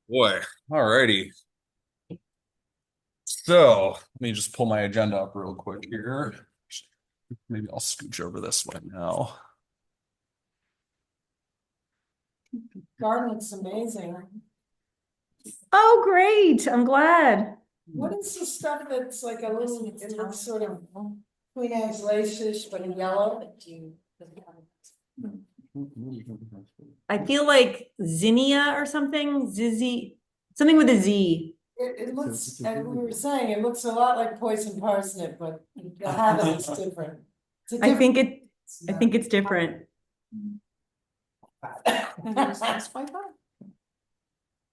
Boy, alrighty. So let me just pull my agenda up real quick here. Maybe I'll scooch over this way now. Garden looks amazing. Oh, great. I'm glad. What is the stuff that's like a little, it looks sort of Queen Anne's lace-ish, but in yellow? I feel like zinnia or something. Zizzy, something with a Z. It looks, and we were saying, it looks a lot like poison parsnip, but the habit is different. It's a I think different- I think it's different.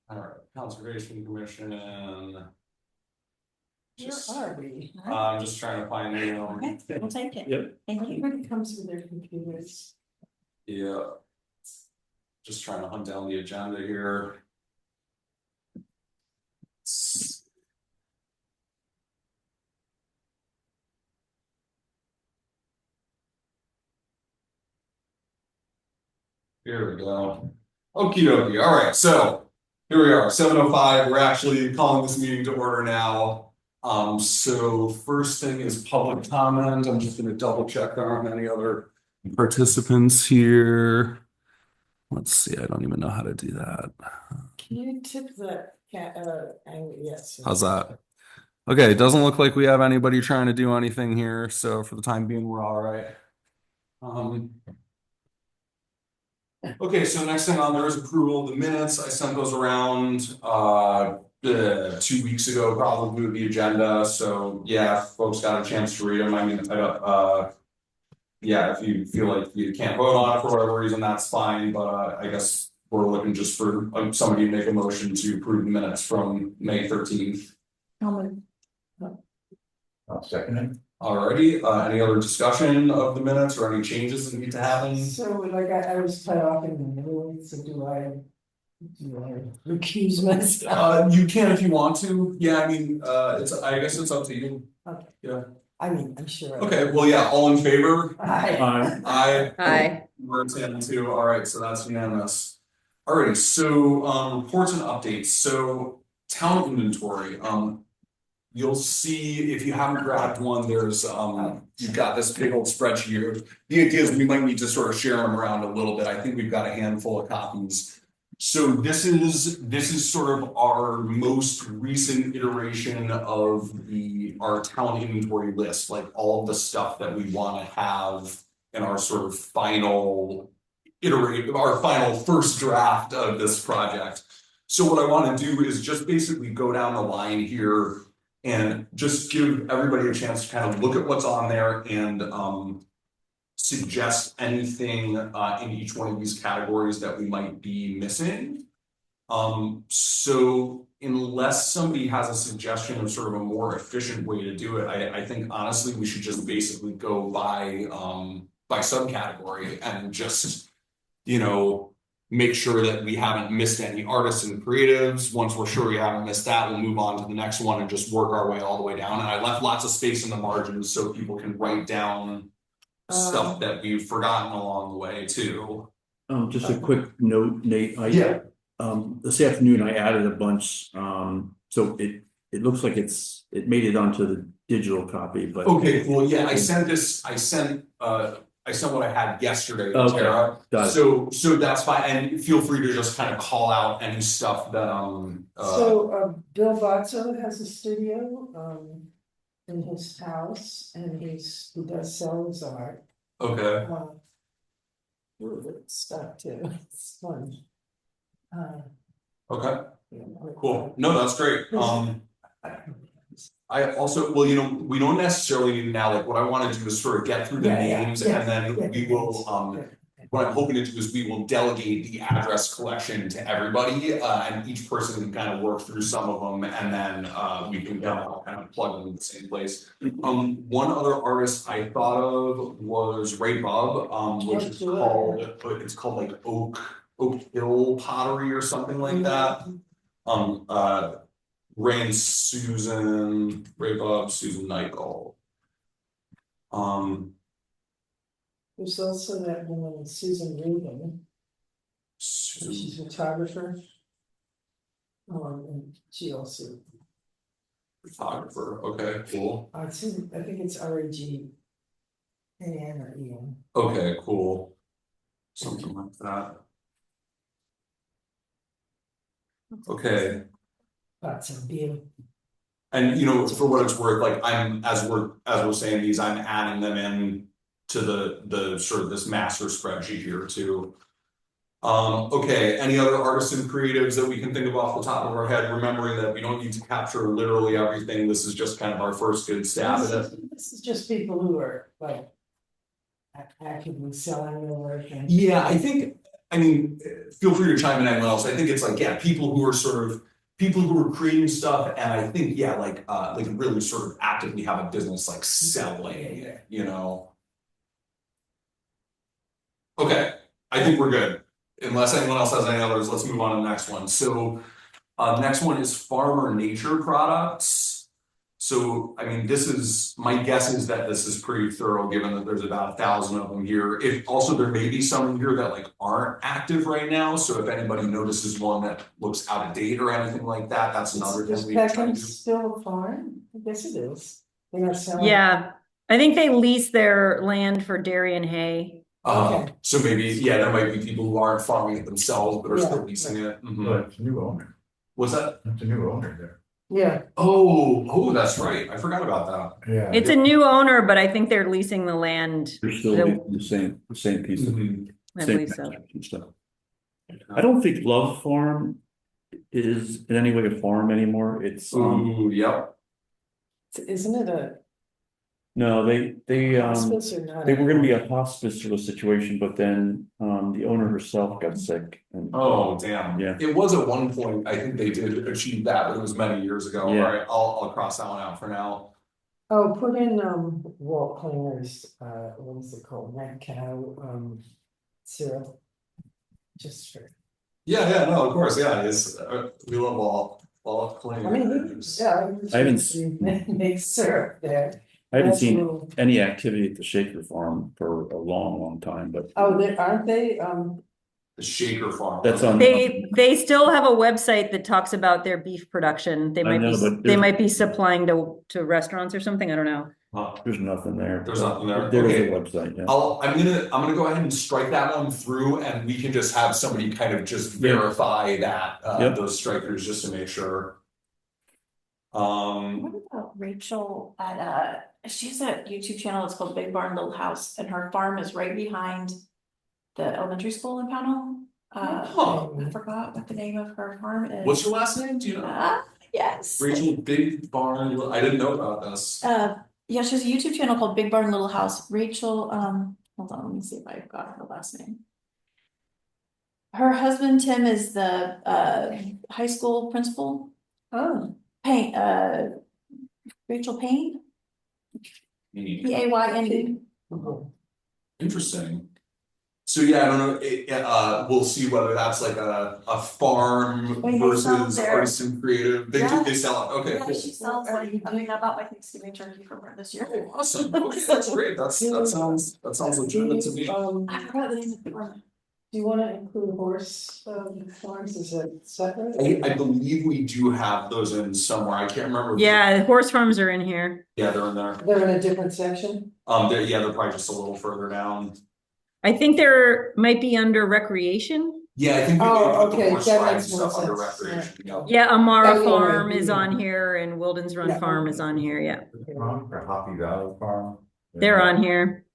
All right, Conservation Commission. Where are we? I'm just trying to find We'll take it. Yep. Everybody comes with their computers. Yeah. Just trying to hunt down the agenda here. Here we go. Okie dokie. All right, so here we are, 7:05. We're actually calling this meeting to order now. So first thing is public comment. I'm just gonna double check there aren't any other participants here. Let's see, I don't even know how to do that. Can you tip the cat, yes. How's that? Okay, it doesn't look like we have anybody trying to do anything here, so for the time being, we're all right. Okay, so next thing on there is approval of the minutes. I sent those around 2 weeks ago, probably with the agenda. So yeah, if folks got a chance to read them. I mean, yeah, if you feel like you can't vote on it for whatever reason, that's fine. But I guess we're looking just for somebody to make a motion to approve the minutes from May 13th. I'll second it. Alrighty, any other discussion of the minutes or any changes that need to happen? So like I was cut off in the middle, so do I recuse myself? You can if you want to. Yeah, I mean, I guess it's up to you. Okay. Yeah. I mean, I'm sure. Okay, well, yeah, all in favor? Hi. Aye. We're 10-2. All right, so that's unanimous. Alrighty, so reports and updates. So town inventory. You'll see if you haven't grabbed one, there's you've got this big old spreadsheet here. The idea is we might need to sort of share them around a little bit. I think we've got a handful of copies. So this is sort of our most recent iteration of our town inventory list, like all of the stuff that we want to have in our sort of final our final first draft of this project. So what I want to do is just basically go down the line here and just give everybody a chance to kind of look at what's on there and suggest anything in each one of these categories that we might be missing. So unless somebody has a suggestion of sort of a more efficient way to do it, I think honestly we should just basically go by subcategory and just, make sure that we haven't missed any artists and creatives. Once we're sure we haven't missed that, we'll move on to the next one and just work our way all the way down. And I left lots of space in the margins so people can write down stuff that we've forgotten along the way too. Just a quick note, Nate, this afternoon I added a bunch, so it looks like it made it onto the digital copy, but. Okay, cool, yeah, I sent what I had yesterday to Tara. So that's fine, and feel free to just kind of call out any stuff that So Bill Bozzo has a studio in his house, and he does sell his art. Okay. It's stuff too. It's fun. Okay. Cool. No, that's great. I also, well, we don't necessarily need now, like what I want to do is sort of get through the names and then we will, what I'm hoping to do is we will delegate the address collection to everybody, and each person can kind of work through some of them and then we can kind of plug them in the same place. One other artist I thought of was Ray Bub, which is called like Oak Hill Pottery or something like that. Ray and Susan, Ray Bob, Susan Nightgall. There's also that woman, Susan Regan. She's a photographer. And she also, Photographer, okay, cool. I think it's RAG. Ann or Ian. Okay, cool. Something like that. Okay, Got some beer. and you know, for what it's worth, like as we're saying these, I'm adding them in to the sort of this master spreadsheet here too. Okay, any other artists and creatives that we can think of off the top of our head, remembering that we don't need to capture literally everything, this is just kind of our first good stab at it. This is just people who are like. Actively selling their work and. Yeah, I mean, feel free to chime in anyone else, I think it's like, yeah, people who are sort of, people who are creating stuff, and I think, yeah, like really sort of actively have a business like selling, you know. Okay, I think we're good, unless anyone else has any others, let's move on to the next one, so. Next one is farmer nature products. So, I mean, my guess is that this is pretty thorough, given that there's about 1,000 of them here. If also there may be some in here that like aren't active right now, so if anybody notices one that looks out of date or anything like that, that's another thing we can try to do. Still a farm? I guess it is. They are selling. Yeah, I think they lease their land for dairy and hay. Okay. So maybe, yeah, there might be people who aren't farming it themselves, but are Yeah. still leasing it. Mhm. But it's a new owner, What's that? it's a new owner there. Yeah, Oh, that's right, I forgot about that. Yeah. It's a new owner, but I think they're leasing the land. They're still the same piece of. Mhm. I same believe so. masters and stuff. I don't think Love Farm is in any way a farm anymore. It's, Ooh, yep. isn't it a no, they hospice or not? they were gonna be a hospice sort of situation, but then, the owner herself got sick and. Oh, damn. Yeah. It was at one point, I think they did achieve that, but it was many years ago. Yeah. Alright, I'll cross that one out for now. Oh, put in Walt Klinger's, what is it called, mad cow, syrup. Just for, Yeah, no, of course, yeah, it's, we love all I Klinger. mean, yeah. I haven't Make syrup there. I haven't That's a seen little- any activity at the Shaker Farm for a long time, but. Oh, aren't they, The Shaker Farm. That's on- They still have a website that talks about their beef production. They I might know, be, but they there's- might be supplying to restaurants or something, I don't know. Huh. There's nothing there. There's nothing there, There's okay. a website, yeah. I'm gonna go ahead and strike that one through, and we can just have somebody kind of just Yeah. verify that, Yep. those strikers, just to make sure. What about Rachel at she has a YouTube channel, it's called Big Barn Little House, and her farm is right behind the elementary school in Pownell. Huh. I forgot what the name of her farm is. What's your last name, do you know? Yes. Rachel Big Barn, I didn't know about this. Yeah, she has a YouTube channel called Big Barn Little House. Rachel, hold on, let me see if I've got her last name. Her husband Tim is the high school principal. oh, Payne, Rachel Payne, Payne. Interesting. So yeah, I don't know, we'll see whether that's like a farm Wait, they sell versus their- artisan creative, they sell it, okay, Yeah, cool. she sells like, I mean, I bought my Thanksgiving turkey from her this year. Oh, awesome, okay, that's great, that sounds legitimate to me. I forgot the name of the farm. Do you wanna include horse, farms, is it separate? I believe we do have those in somewhere, I can't remember. Yeah, horse farms are in here. Yeah, they're in there, They're in a different section? they're probably just a little further down. I think there might be under recreation. Yeah, I think we Oh, put the okay, horse that riding makes more stuff under sense, recreation, yeah. Yeah, Amara Oh, yeah, Farm yeah, is yeah. on here and Wilden's Run Yeah. Farm is on here, yeah. Farm or Hoppy Valley Farm. They're on here.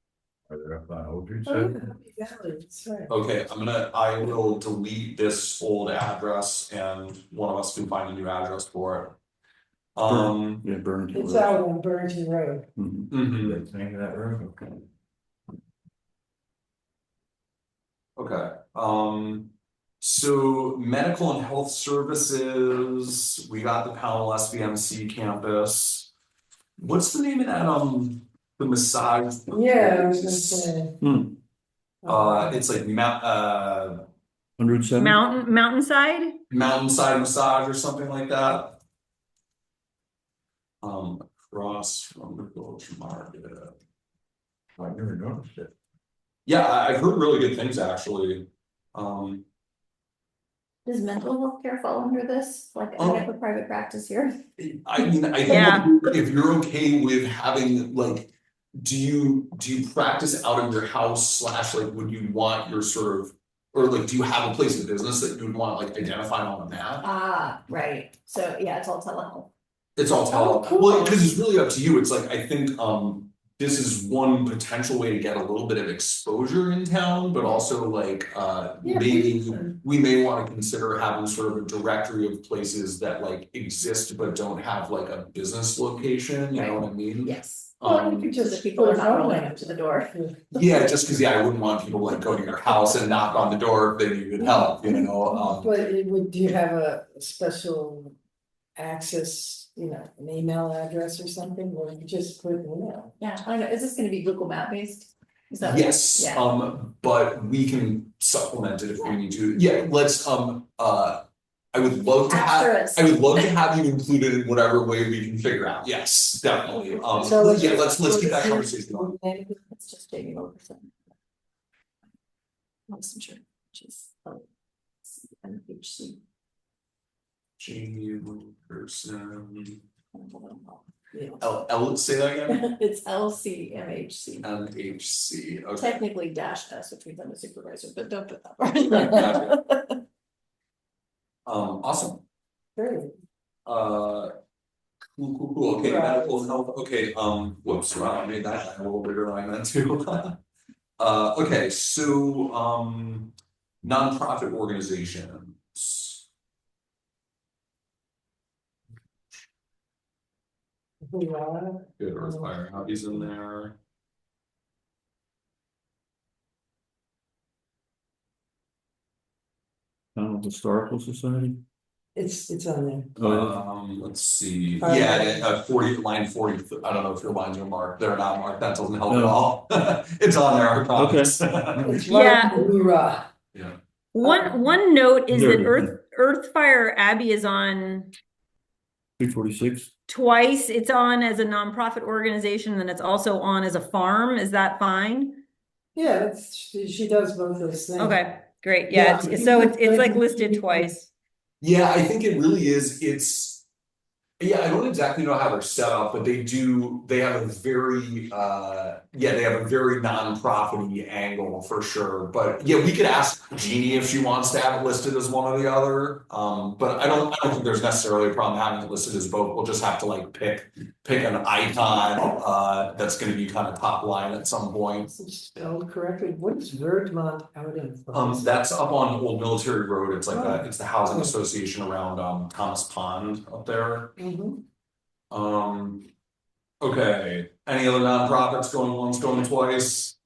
Are they up on Old Street Oh, side? yeah, that's right. Okay, I will delete this old address and one of us can find a new address for it. Yeah, Burlington. It's Road. out on Burrington Road. Mhm. Mhm, That's the name of that road, okay. okay, so medical and health services, we got the Powell SVMC campus. What's the name of that, the massage? Yeah, I was gonna say. Hmm. It's like On Route 7? Mountainside? mountainside massage or something like that. Across from the village market. I never noticed it. Yeah, I've heard really good things actually. Does mental health care fall under this? Like, I have a private practice here. I mean, I think Yeah. if you're okay with having like, do you practice out of your house slash like, would you want your sort of, or like, do you have a place of business that you would want like identified on a map? Ah, right. So, yeah, it's all telehealth. It's all Oh, tele, cool. well, because it's really up to you. It's like, I think, this is one potential way to get a little bit of exposure in town, but also like, Yeah, maybe please. we may want to consider having sort of a directory of places that like exist but don't have like a business location, you know what I mean? Yes. Well, you could So that just people put are a not phone rolling line. up to the door. Yeah, just because, I wouldn't want people like go to your house and knock on the door if they needed help, you know, But do you have a special access, an email address or something, or you just put email? Yeah, I don't know. Is this gonna be Google Map based? Is that? yes, Yeah. but we can supplement it if we need to. Yeah, let's, I would love to have, Asterisk. I would love to have you included in whatever way we can figure out. Yes, definitely. So Yeah, let's keep that conversation going. It's just Jamie Wilkerson. Licensure, which is, MHC. Jamie Wilkerson. Yeah. Say that again? It's LCMHC. MHC, okay. Technically dash S, which means I'm a supervisor, but don't put that Gotcha. part. Awesome. Great. Cool, okay, Right. medical health, okay, whoops, wow, I made that a little bigger than I meant to. Okay, so, nonprofit organizations. Yeah. Good, Earth Fire Hobbies in there. Historical Society? It's on there. Let's see, Fire yeah, 40, line 40, I don't know if your lines are marked, they're not marked, that doesn't help at Oh. all. It's on there, I promise. It's Yeah. right, hoorah. Yeah, One note is that There. Earthfire Abbey is on 346? twice. It's on as a nonprofit organization, and it's also on as a farm. Is that fine? Yeah, she does both those things. Okay, great. Yeah, Yeah. it's like listed twice. yeah, I think it really is, yeah, I don't exactly know how they're set up, but they have a very, they have a very nonprofit-y angle for sure. But yeah, we could ask Jeannie if she wants to have it listed as one or the other. But I don't think there's necessarily a problem having it listed as both. We'll just have to like pick an icon, that's gonna be kind of top line at some point. Is it spelled correctly? What is Verdmont out in? That's up on Old Military Road. It's like it's the housing association around, Thomas Pond up there. Mhm. Okay, any other nonprofits going once, going twice?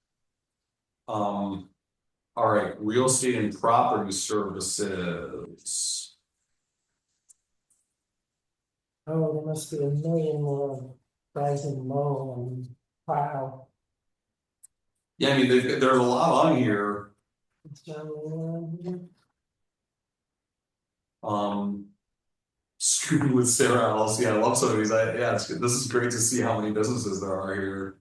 All right, real estate and property services. Oh, there must be a million more guys in mow and plow. Yeah, I mean, there's a lot on here. It's John Leland. Scooby with Sarah LLC, I love some of these, yeah, it's good, this is great to see how many businesses there are here.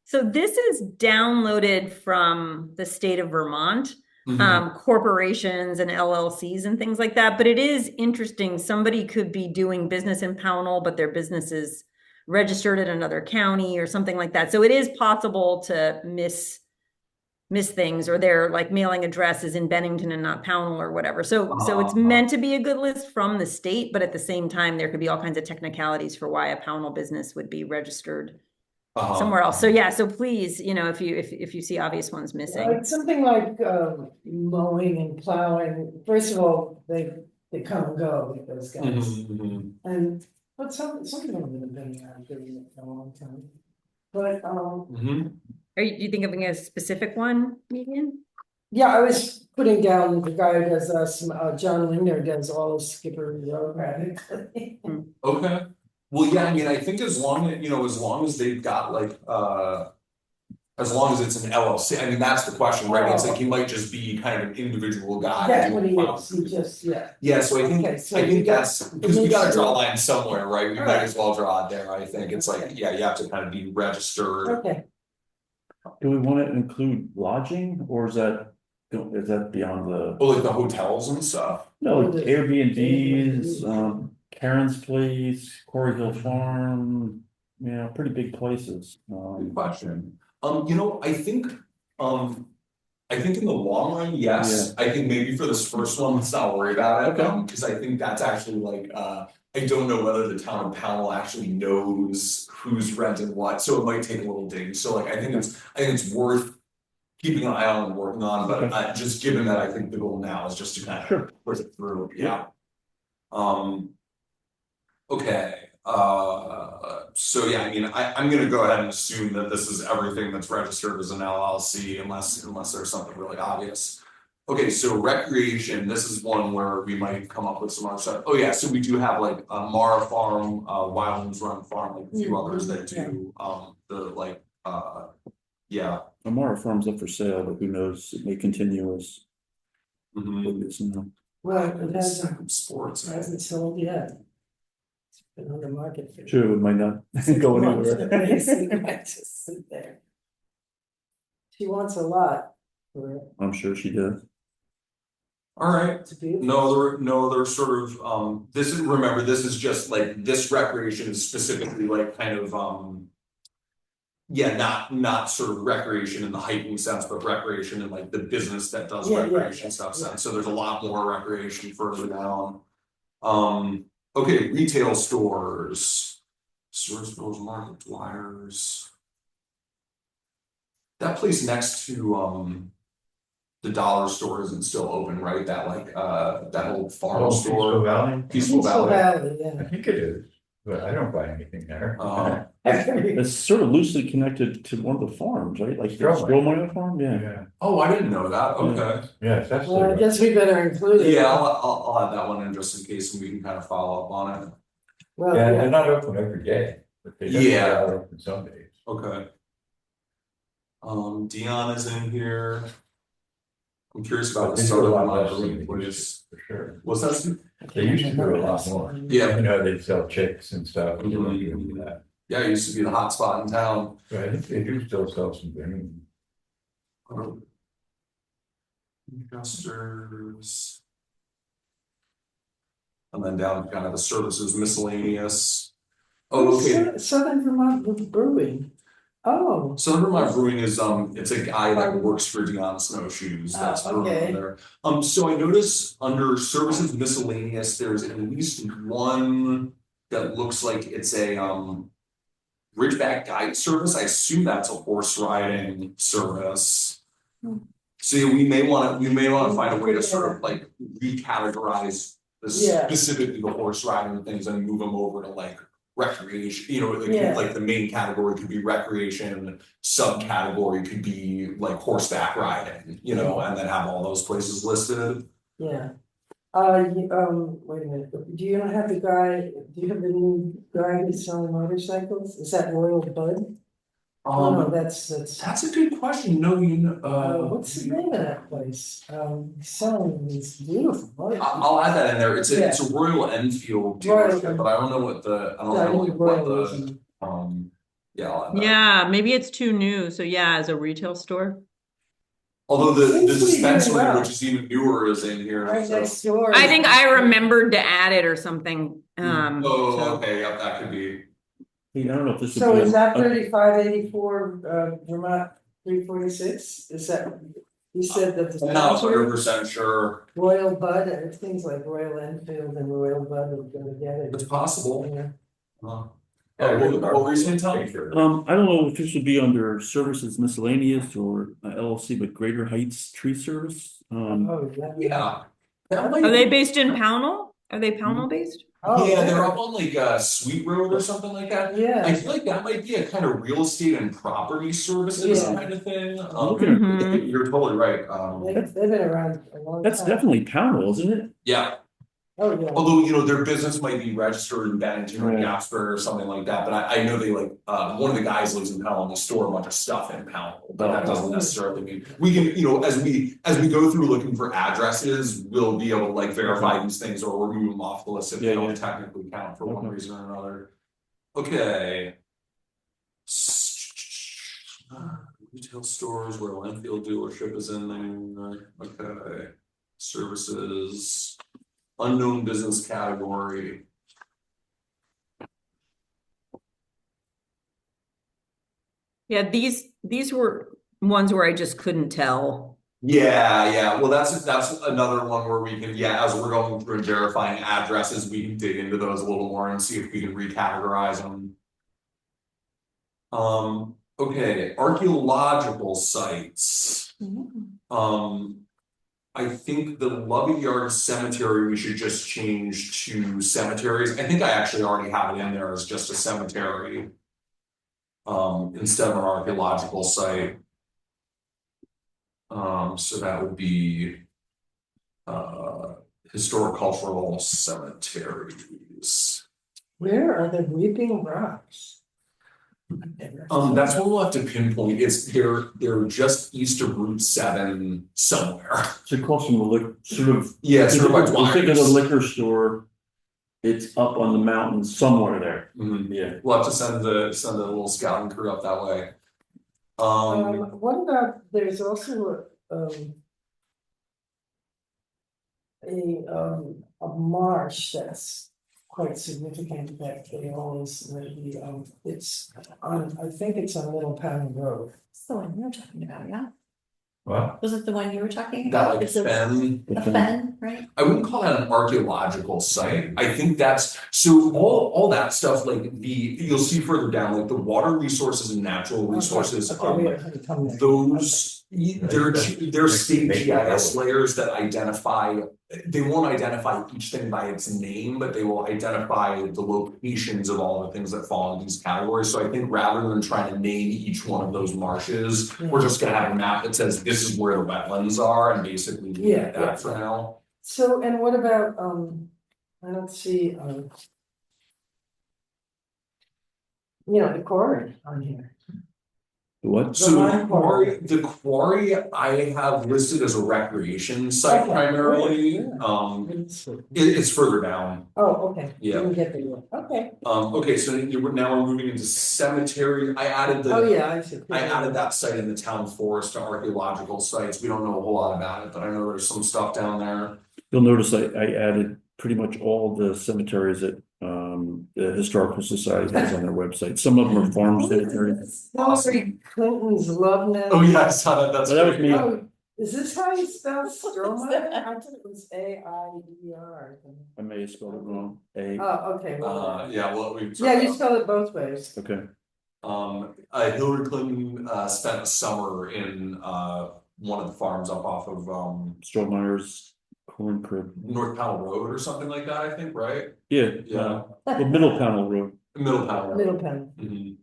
So this is downloaded from the state of Vermont, Mhm. corporations and LLCs and things like that. But it is interesting. Somebody could be doing business in Pownell, but their business is registered in another county or something like that. So it is possible to miss things, or their like mailing address is in Bennington and not Pownell or whatever. So it's meant to be a good list from the state, but at the same time, there could be all kinds of technicalities for why a Pownell business would be registered somewhere else. So yeah, so please, if you see obvious ones missing. It's something like mowing and plowing. First of all, they come and go with those guys. Mhm. And but some of them have been doing it for a long time. But Mhm. Do you think of a specific one, Megan? yeah, I was putting down the guy who does John Linder does all of Skipper Road practically. Okay, well, yeah, I mean, I think as long as they've got like, as long as it's an LLC, I mean, that's the question, right? It's like he might just be kind of an individual guy. That's what he is. He just Yeah, so I think, Okay, so I you think got- that's, because we makes gotta draw a sense. line somewhere, right? We might Alright. as well draw it there, I think, it's like, Okay. yeah, you have to kind of be registered. okay. Do we want to include lodging, or is that Is that beyond the, Oh, like the hotels and stuff? no, like What is- Airbnbs, Karen's Place, Quarry Hill Farm, yeah, pretty big places. Good question. You know, I think in the long run, yes. I think maybe for this first one, let's not worry about it. Okay. Because I think that's actually like, I don't know whether the town of Powell actually knows who's renting what, so it might take a little digging. So like, I think it's worth keeping an eye on and working on, but Okay. just given that I think the goal now is just to kind Sure. of push it through, Yeah. yeah. Okay, so yeah, I mean, I'm gonna go ahead and assume that this is everything that's registered as an LLC unless there's something really obvious. Okay, so recreation, this is one where we might come up with some other stuff. Oh yeah, so we do have like Mara Farm, Wildlands Run Farm, like a few others that do, the like, yeah. Amara Farm's up for sale, but who knows, it may continue as Mhm. it is now. Well, it hasn't, Sports. hasn't sold yet. It's been on the market for. Sure, it might not go months, it anywhere. might just sit there. She wants a lot for it I'm sure she does. Alright, to be. no other sort of, this is, remember, this is just like, this recreation is specifically like kind of, yeah, not sort of recreation in the hiking sense, but recreation in like the business that does Yeah, yeah, recreation stuff yeah. sense, so there's a lot more recreation further down. Okay, retail stores. Sourceville's Market Dwyer's. That place next to, the dollar store isn't still open, right? That like, that old farm Oh, Peaceful store. Valley? Peaceful Valley. I Yeah. think it is, but I don't buy anything there. It's sort of loosely connected to one of the farms, right? Like the Strohmeyer. Strohmeyer Farm, yeah. Yeah, Oh, I didn't know that, okay. yes, that's Well, I the, guess we better include it. Yeah, I'll add that one in just in case and we can kind of follow up on it. Well, yeah, yeah, they're not open every day, but they definitely Yeah. are open some days. Okay. Dion is in here. I'm curious about But the they do a Southern lot Vermont less than Brewing they used place. to, for sure. What's that? They used to do a lot more. Yeah, You know, they sell chicks and stuff, they don't do Mhm. that, yeah, it used to be the hot spot in town. but I think they do still sell some things. Investors. And then down kind of the services miscellaneous. Oh, okay. Southern Vermont Brewing. Oh, Southern Vermont Brewing is, it's a guy that works for Dion Snowshoes, that's Oh, okay. brewing there. So I notice under services miscellaneous, there's at least one that looks like it's a, Ridgeback Guide Service, I assume that's a horse riding service. Hmm. So yeah, we may wanna find a way to sort of like recategorize this Yeah. specifically the horse riding things and move them over to like recreation, you know, Yeah. like the main category could be recreation, subcategory could be like horseback riding, you know, and then have all those places listed. yeah. Wait a minute, do you not have the guy, do you have the new guy who's selling motorcycles? Is that Royal Bud? Oh, no, that's, That's a good question, no, you know, what's the name of that place? He's selling these beautiful motorcycles. I'll add that in there, it's a Royal Enfield Royal- dealership, but I don't know what the, I don't Yeah, know like what the, Royalism. yeah, I'll add that. Yeah, maybe it's too new, so yeah, as a retail store. Although the Seems to be doing dispensary, well. which is even newer, is in here, Right so. next door. I think I remembered to add it or something, Oh, so- okay, yep, that could be, Hey, I don't know if this would So be. is that a- 3584 Vermont 346? Is that, you said that the I'm not dispensary, 100% sure, Royal Bud, and things like Royal Enfield and Royal Bud are gonna get it. it's possible. Yeah. What were you saying, Tom? I don't know if this would be under services miscellaneous or LLC, but Greater Heights Tree Service. Oh, Yeah. That might- Are they based in Pownell? Are they Pownell based? Oh, Yeah, they're up on like Sweet Road or something like that. I Yeah, feel like that might be a kind of real estate and property services Yeah. kind of thing. Okay. Mhm. You're totally right, they've been around a long time. That's definitely Pownell, isn't it? yeah, Oh, yeah. although, you know, their business might be registered in Bennington or Right. Jasper or something like that, but I know they like, one of the guys lives in Powell and they store a bunch of stuff in Powell, but that doesn't necessarily mean, we can, you know, as we go through looking for addresses, we'll be able to like verify these things or remove them off the list if they Yeah, don't yeah. technically count for one Okay. reason or another. Okay. Retail stores, Royal Enfield dealership is in there, okay. Services, unknown business category. Yeah, these were ones where I just couldn't tell. Yeah, well, that's another one where we can, yeah, as we're going through and verifying addresses, we can dig into those a little more and see if we can recategorize them. Okay, archaeological sites. I think the Lovey Yard Cemetery, we should just change to cemeteries. I think I actually already have it in there as just a cemetery. Instead of an archaeological site. So that would be historic cultural cemeteries. Where are the Weeping Rocks? That's what we'll have to pinpoint. They're just east of Route 7 somewhere. So across from the sort of. Yeah, sort of by Think of the Dwyer's. liquor store. It's up on the mountain somewhere there. Yeah. We'll have to send a little scouting crew up that way. What about, there's also a marsh that's quite significant that they always, maybe, it's on, I think it's on Little Pound Road. That's the one you were talking about, yeah? What? Was it the one you were talking that about? like It's a fen. fen, right? I wouldn't call that an archaeological site. I think that's, so all that stuff, like you'll see further down, like the water resources and natural resources, Okay, we have to come there. those, they're state GIS layers that identify, they won't identify each thing by its name, but they will identify the locations of all the things that fall in these categories. So I think rather than trying to name each one of those marshes, we're just gonna have a map that says this is where the wetlands are and basically leave it at that for now. So, and what about, I don't see, the quarry on here. What? So the quarry I have listed as a recreation site Okay, primarily, great, it's further down. Oh, okay. Yeah. Didn't get there yet. Okay. Okay, so now we're moving into cemetery. I added Oh, yeah, I see. I added that site in the town forest to archaeological sites. We don't know a whole lot about it, but I know there's some stuff down there. You'll notice I added pretty much all the cemeteries that the Historical Society has on their website. Some of them are farm cemeteries. Hillary Clinton's love nest. Oh yeah, I saw that. That's So that was great. me. Oh, is this how you spell Stromer? I thought it was AIDR. I may have spelled it wrong. A. Oh, okay. well, Yeah, well, Yeah, you spell it both ways. Okay. Hillary Clinton spent a summer in one of the farms up off of Strohmeyer's Corn Crib. North Powell Road or something like that, I think, right? Yeah. Yeah. The Middle Panel Road. Middle Powell Road. Middle pen, Mhm.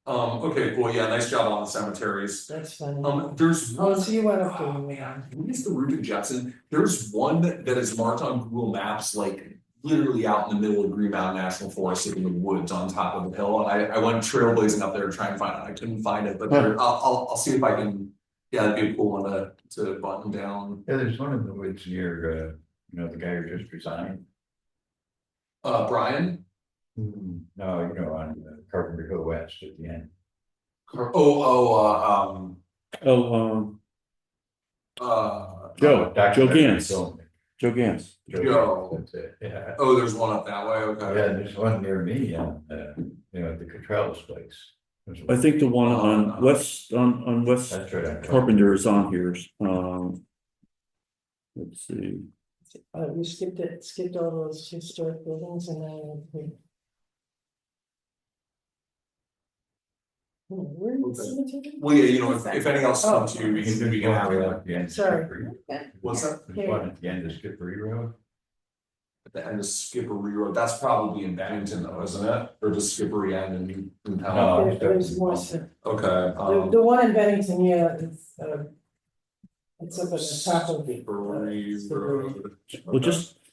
Okay, cool, yeah, nice job on the cemeteries. that's funny. There's Oh, one, so you went up to it's the Rupert Jepson, there's one that is marked on Google Maps, like literally out in the middle of Green Mountain National Forest, like in the woods on top of the hill, and I went trailblazing up there to try and find it, I couldn't find it, but I'll see if I can, yeah, that'd be a cool one to button down. Yeah, there's one in the woods near, the guy who just resigned. Brian? No, on Carpenter Hill West at the end. Joe Documentary Gans. film. Joe Gans. Joe. That's it, yeah. Oh, there's one up that way, Yeah, okay. there's one near me on, the Cottrell's place. I think the one on West That's right. Carpenter is on here. Let's see. You skipped all those historic buildings and then. Where is the cemetery? Well, yeah, if anything else comes to you, we can have it At the end of Sorry. Skippery. What's that? There's one at the end of Skippery Road. At the end of Skippery Road, that's probably in Bennington though, isn't it? Or does Skippery end in town? No. There's more, the Okay, one in Bennington, yeah, it's up at the top of the. Skippery Road. Well,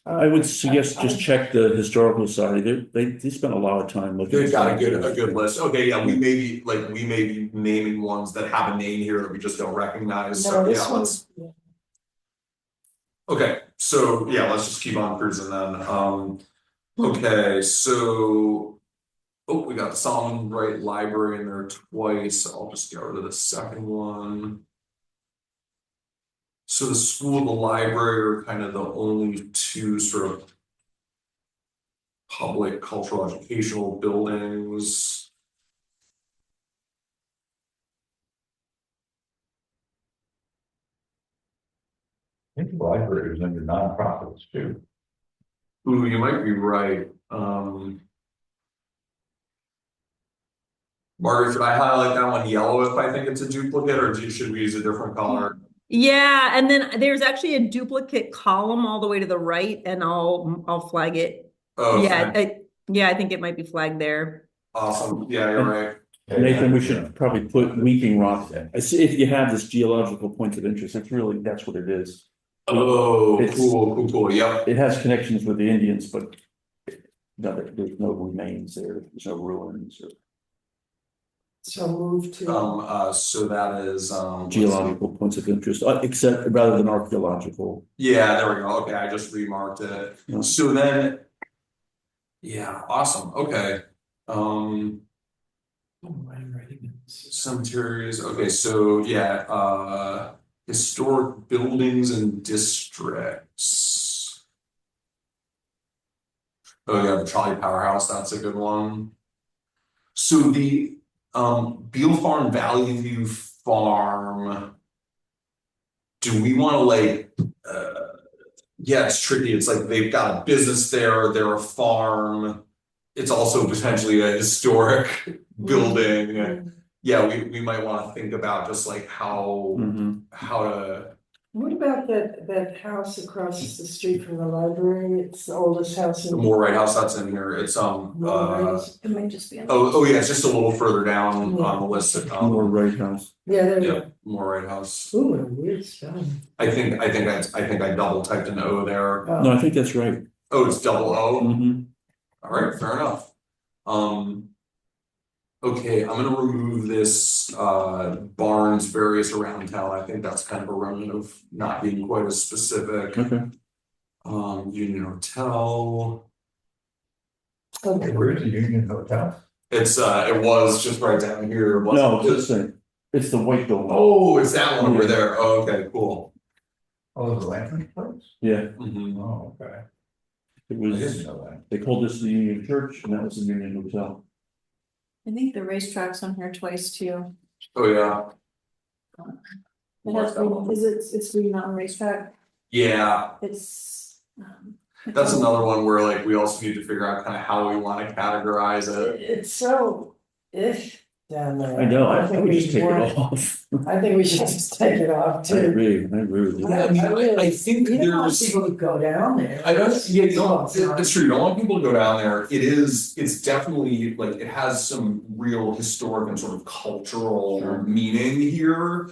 I would suggest just check the Historical Society. They spent a lot of time looking. They've got a good list. Okay, yeah, we may be naming ones that have a name here that we just don't recognize. So No, this yeah, one's. okay, so yeah, let's just keep on cruising then. Okay, so Oh, we got the Solomon Wright Library in there twice, I'll just get rid of the second one. So the school and the library are kind of the only two sort of public cultural educational buildings. I think the library is under nonprofits too. Ooh, you might be right, Margaret, should I highlight that one yellow if I think it's a duplicate, or should we use a different color? Yeah, and then there's actually a duplicate column all the way to the right, and I'll flag it. Oh, Yeah, okay. I think it might be flagged there. Awesome, yeah, you're right. Nathan, we should probably put Weeping Rock. I see if you have this geological point of interest, that's what it is. Oh, It's- cool, yep. It has connections with the Indians, but there's no remains there, there's no ruins or So move to, So that is, geological points of interest, except rather than archaeological. yeah, there we go, okay, I just remarked it, Yeah. so then. Yeah, awesome, okay, cemeteries, okay, so yeah, historic buildings and districts. Oh yeah, the trolley powerhouse, that's a good one. So the Beale Farm, Valley View Farm. Do we wanna like, yeah, it's tricky, it's like they've got a business there, they're a farm. It's also potentially a historic building. Yeah, we might wanna think about just like how to. what about that house across the street from the library? It's the oldest house The in. Moore Wright House that's in here, it's It might just be. oh yeah, it's just a little further down on the list of More right house. Yeah, there we yeah, go. Moore Wright House. Ooh, what a weird spelling. I think I double typed an O there. No, I think that's right. Oh, it's double O? Mhm. Alright, fair enough. Okay, I'm gonna remove this barns various around town. I think that's kind of a remnant of not being quite as specific. Okay. Union Hotel. Okay. Where's the Union Hotel? It was just right down here. No, it's the white building. Oh, it's that one over there. Oh, okay, cool. Oh, the Lantern Place? Yeah, Mhm. Oh, okay. it I was, didn't know that. they called this the Union Church and that was the Union Hotel. I think the racetrack's on here twice too. Oh, yeah. It has, it's Green Mountain Racetrack, Yeah, it's. that's another one where like we also need to figure out kind of how we want to categorize it. It's so ish down there. I know, I think would we just take want- it off. I think we should just take it off I too. agree with you. Yeah, I mean, I think You don't want there's. people to go down there. I don't, yeah, you Oh, don't, it's not- it's true, you don't want people to go down there, it's definitely, like, it has some real historic and sort of cultural Sure. meaning here.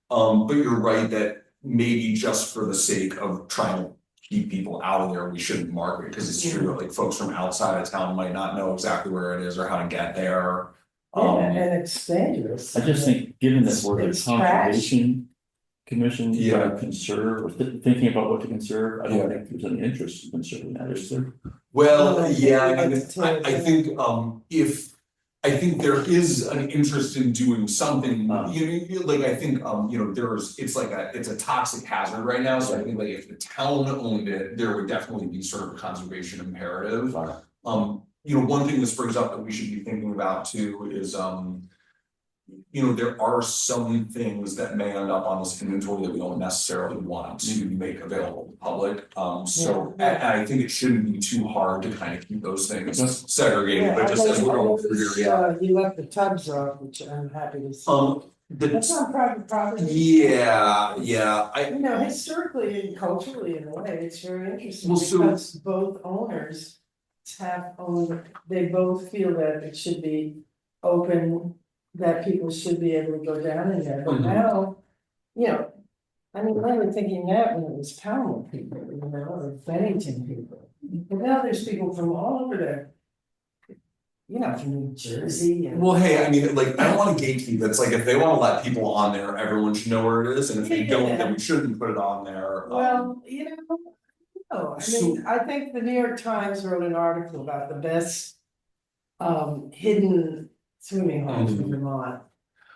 But you're right that maybe just for the sake of trying to keep people out of there, we shouldn't mark it, cause it's true that like folks from outside of town might not know exactly where it is or how to get there. And it's dangerous. I just think, given that we're the It's trash. conservation commission, Yeah. trying to conserve, or thinking about what to conserve, I Yeah. don't think there's any interest in conserving that, is there? Well, Well, yeah, I I mean, think I it's, think I think there is an interest in doing something, like I think it's a toxic hazard right now, so I think like if the town owned it, there would definitely be sort of a conservation imperative. One thing this brings up that we should be thinking about too is there are some things that may end up on this inventory that we don't necessarily want to make available to the public. And I think it shouldn't be too hard to kind of keep those things segregated, Yeah, but just as we're going through here, yeah. You left the tubs off, which I'm happy to see. That's The, on private property. yeah, You know, historically and culturally in a way, it's very interesting Well, so- because both owners they both feel that it should be open, that people should be able to go down in there, but Mhm. now, I mean, I was thinking that when it was Pownell people, or Bennington people, but now there's people from all over there. From New Jersey and. well, hey, I mean, like, I don't wanna gatekeep, it's like, if they wanna let people on there, everyone should know where it is, and if they don't, then we shouldn't put it on there. Well, no, I So- mean, I think the New York Times wrote an article about the best hidden swimming holes in Vermont.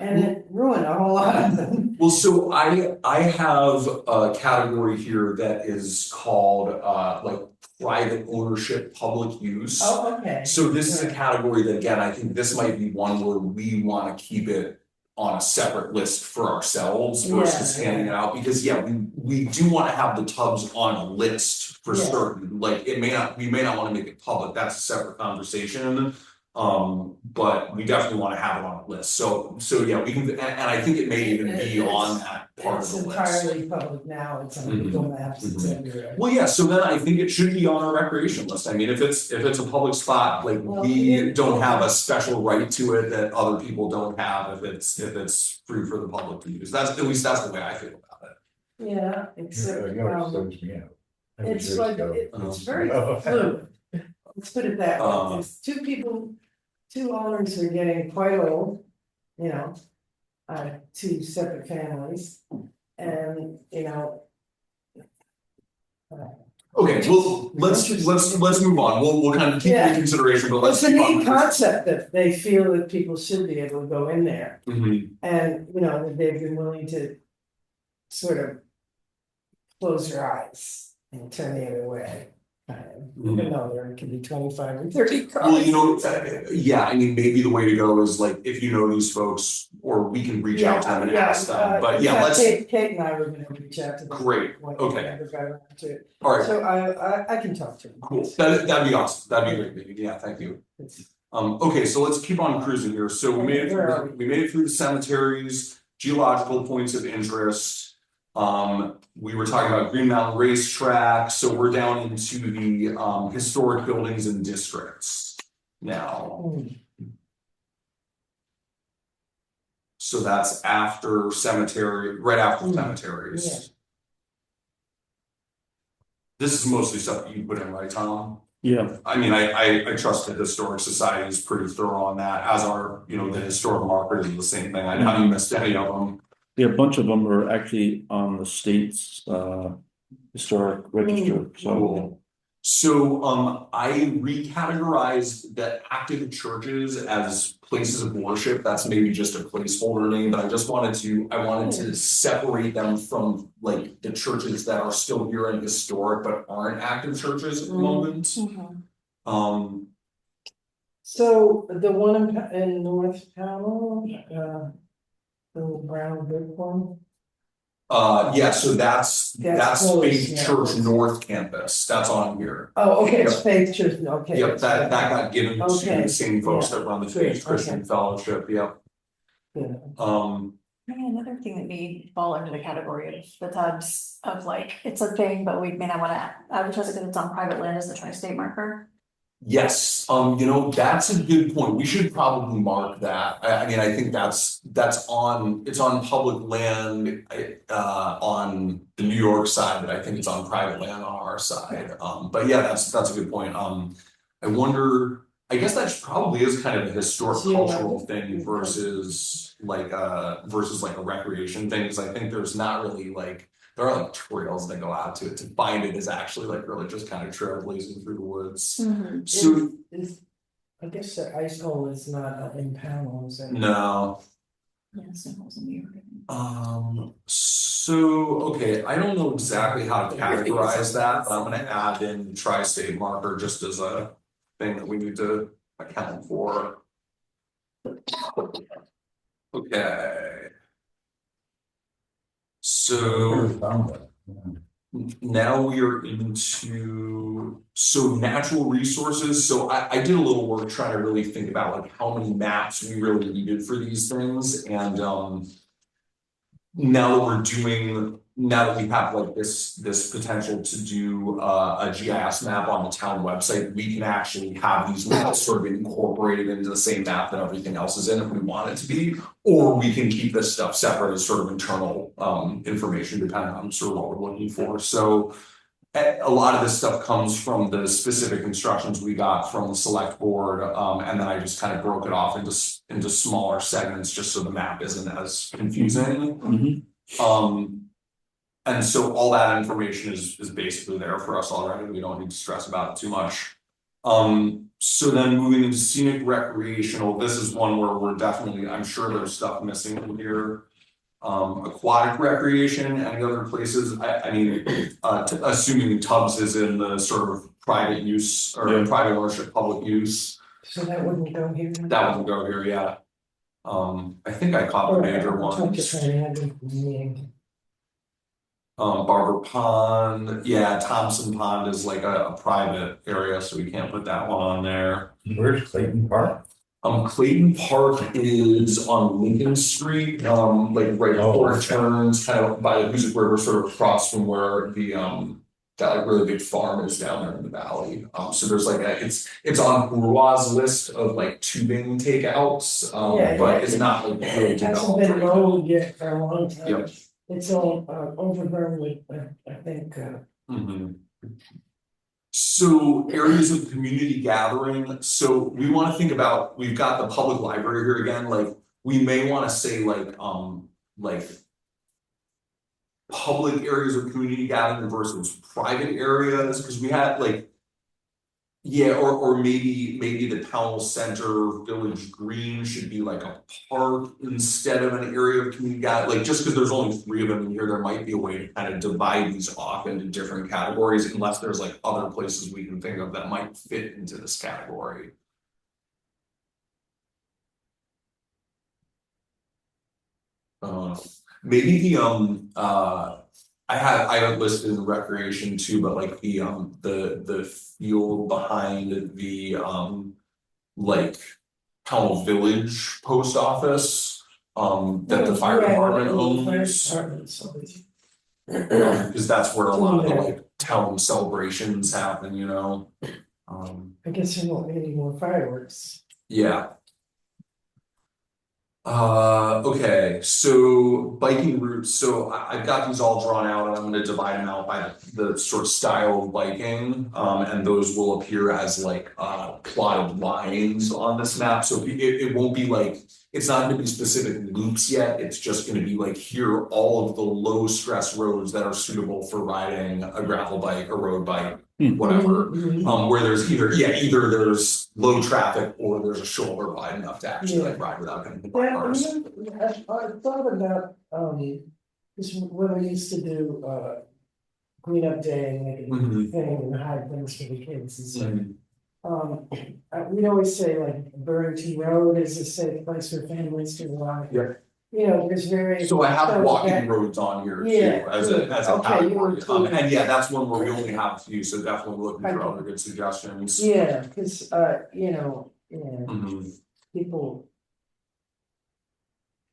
And it ruined a whole lot of them. Well, so I have a category here that is called like private ownership, public use. Oh, okay. So this is a category that, again, I think this might be one where we wanna keep it on a separate list for ourselves versus Yeah, handing it out, because we do wanna have the tubs on a list for Yeah. certain, like, we may not wanna make it public, that's a separate conversation. But we definitely wanna have it on a list, so yeah, we can, and I think it may even be on that part of It's the list. entirely public now, it's on Google Maps, it's everywhere. Well, yeah, so then I think it should be on our recreation list. I mean, if it's a public spot, like, Well, we yeah. don't have a special right to it that other people don't have if it's free for the public to use. That's, at least that's the way I feel about it. Yeah, except, You know, it slows me out. it's like, it's very Oh. fluid. Let's put it that way, Um, there's two owners who are getting quite old, you know. Two separate families, and, you know. Okay, well, let's move on. We'll kind of keep it in Yeah. consideration, but let's It's a keep on. neat concept that they feel that people should be able to go in there, Mhm. and, you know, that they've been willing to. Sort of. Close your eyes and turn the other way, even though there can be 25 and 30 cars. Well, you know, yeah, I mean, maybe the way to go is like, if you know these folks, or we can reach out to them and ask them, but yeah, let's. Kate and I were gonna reach out to them. Great, when we okay. ever got around to it. Alright, So I can talk to them. cool, that'd be awesome, that'd be great, Vicky. Yeah, thank you. It's- Okay, so let's keep on cruising here, so we made it Where are through, we made it through the cemeteries, geological points of interest. We were talking about Green Mountain Racetrack, so we're down into the historic buildings and districts now. So that's after cemetery, right after cemeteries. yeah. This is mostly stuff that you put in, right, Tom? Yeah, I mean, I trust the Historic Society is pretty thorough on that, as are, you know, the historic markers are the same thing, I haven't missed any of them. yeah, a bunch of them are actually on the state's historic register, so. Cool. So, I recategorized the active churches as places of worship, that's maybe just a placeholder name, but I wanted to separate them from like the churches that are still here and historic but aren't active churches at the moment. Mhm. So the one in North Pownell, the brown big one. Yeah, so that's close, Faith yeah. Church North Campus, that's on here. Oh, okay, it's Yep. Faith Church, okay. Yep, that got given to Okay, the same folks yeah. that run the Good, Faith Christian okay. Fellowship, yep. Yeah. I mean, another thing that may fall under the category of the tubs of like, it's a thing, but we may not wanna advertise it because it's on private land as the tri-state marker. Yes, you know, that's a good point, we should probably mark that, I mean, I think it's on public land. On the New York side, but I think it's on private land on our side, but yeah, that's a good point, I wonder, I guess that probably is kind of a historic Yeah. cultural thing versus like a recreation thing, because I think there's not really like. There are like trails that go out to it, to find it is actually like really just kind of trailblazing through the woods. So, I guess the ice hole is not in Pownell, is it? no, Yeah, symbols in New York. so, okay, I don't know exactly how to categorize that, but I'm gonna add in tri-state marker just as a thing that we need to account for. Okay. So. Found that. Now we are into, so natural resources, so I did a little work trying to really think about like how many maps we really needed for these things, and now that we have like this potential to do a GIS map on the town website, we can actually have these maps sort of incorporated into the same map that everything else is in if we want it to be, or we can keep this stuff separate as sort of internal information depending on sort of what we're looking for. So a lot of this stuff comes from the specific instructions we got from the select board, and then I just kind of broke it off into smaller segments just so the map isn't as confusing. Mhm. And so all that information is basically there for us already, we don't need to stress about it too much. So then moving into scenic recreational, this is one where we're definitely, I'm sure there's stuff missing in here. Aquatic recreation, any other places, I mean, assuming Tubbs is in the sort of private use or Yeah. private ownership, public use, So that wouldn't go here? that wouldn't go here yet. I think I caught the major ones. Barber Pond, yeah, Thompson Pond is like a private area, so we can't put that one on there. Where's Clayton Park? Clayton Park is on Lincoln Street, like right before it turns, kind of by the Hoosick River, sort of across from where the that like really big farm is down there in the valley. So there's like it's on Brua's list of like tubing takeouts, but it's not like really It hasn't developed. been right now. rolled yet for a long time. Yep. It's all overgrown with, I think, Mhm. So areas of community gathering, so we wanna think about, we've got the public library here again, like, we may wanna say like. Public areas of community gathering versus private areas, cause we had like. Yeah, or maybe the town center village green should be like a park instead of an area of community gathering, like just because there's only 3 of them in here, there might be a way to kind of divide these off into different categories, unless there's like other places we can think of that might fit into this category. Maybe the I have it listed in recreation too, but like the field behind the like Pownell Village Post Office that the fire department owns. Cause that's where a lot of the like town celebrations happen, you know. I guess you won't need any more fireworks. Yeah. Okay, so biking routes, so I've got these all drawn out and I'm gonna divide them out by the sort of style of biking. And those will appear as like plotted lines on this map, so it won't be like, it's not gonna be specific loops yet, it's just gonna be like, here are all of the low stress roads that are suitable for riding a gravel bike, a road bike, whatever. Where there's either there's low traffic or there's a shoulder wide enough to actually like ride without getting hit by Yeah, cars. I thought about, this when we used to do, cleanup day and Mhm. thing and hide things for the kids and stuff. Mhm. We'd always say like Burrington Road is a safe place for families to walk. Yeah. You know, there's very. So I have walking that- roads on here too, Yeah, as good. a Okay, category, you include- and yeah, that's one where we only have a few, so definitely looking for other good suggestions. Yeah, cause, you know, yeah, Mhm. people.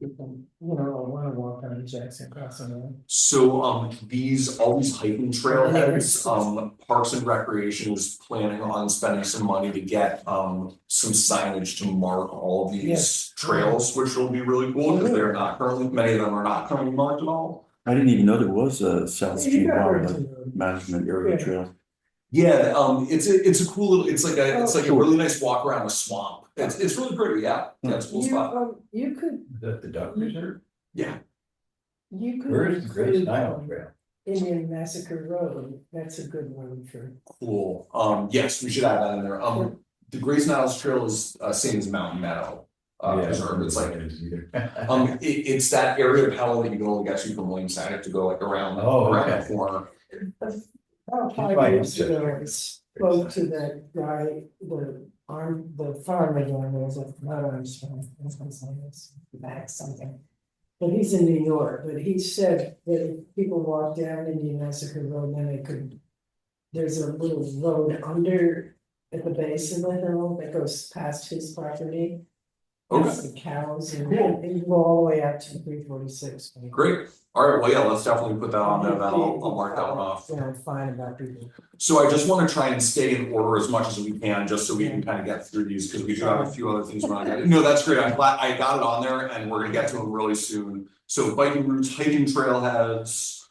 People, you know, wanna walk on Jackson Crossing Road. So all these hiking trailheads, Parks and Recreation is planning on spending some money to get some signage to mark all of these Yes. trails, which will be really cool, because they're not currently, many of them are not currently marked at all. I didn't even know there was a South You Street got Wildlife Burrington Road. Management Area Yeah. Trail. Yeah, it's a cool little, it's like a Sure. really nice walk around a swamp. It's really pretty, yeah, it's a cool spot. You could, Is that the duck reserve? Yeah, you could. Where is the Great include, Nile Trail? Indian Massacre Road, that's a good one for. cool. Yes, we should add that in there. The Grace Niles Trail is same as Mountain Meadow Preserve. It's like it's that area of hell that you can only get to from Williamside. You have to go like around the corner. About 5 Fine, years that's ago, it. I spoke to that guy, the farmer down there, was like, not Armstrong, his name is back something. But he's in New York, but he said that if people walk down Indian Massacre Road, then they could. There's a little road under at the base of the hill that goes past his property. Past the cows and you go all the way out to 346. Great. All right, well, yeah, let's definitely put that on there, then I'll mark that one off. Yeah, I'm fine about people. So I just wanna try and stay in order as much as we can, just so we can kind of get through these, because we do have a few other things we're on. No, that's great, I'm glad I got it on there, and we're gonna get to them really soon. So biking routes, hiking trailheads.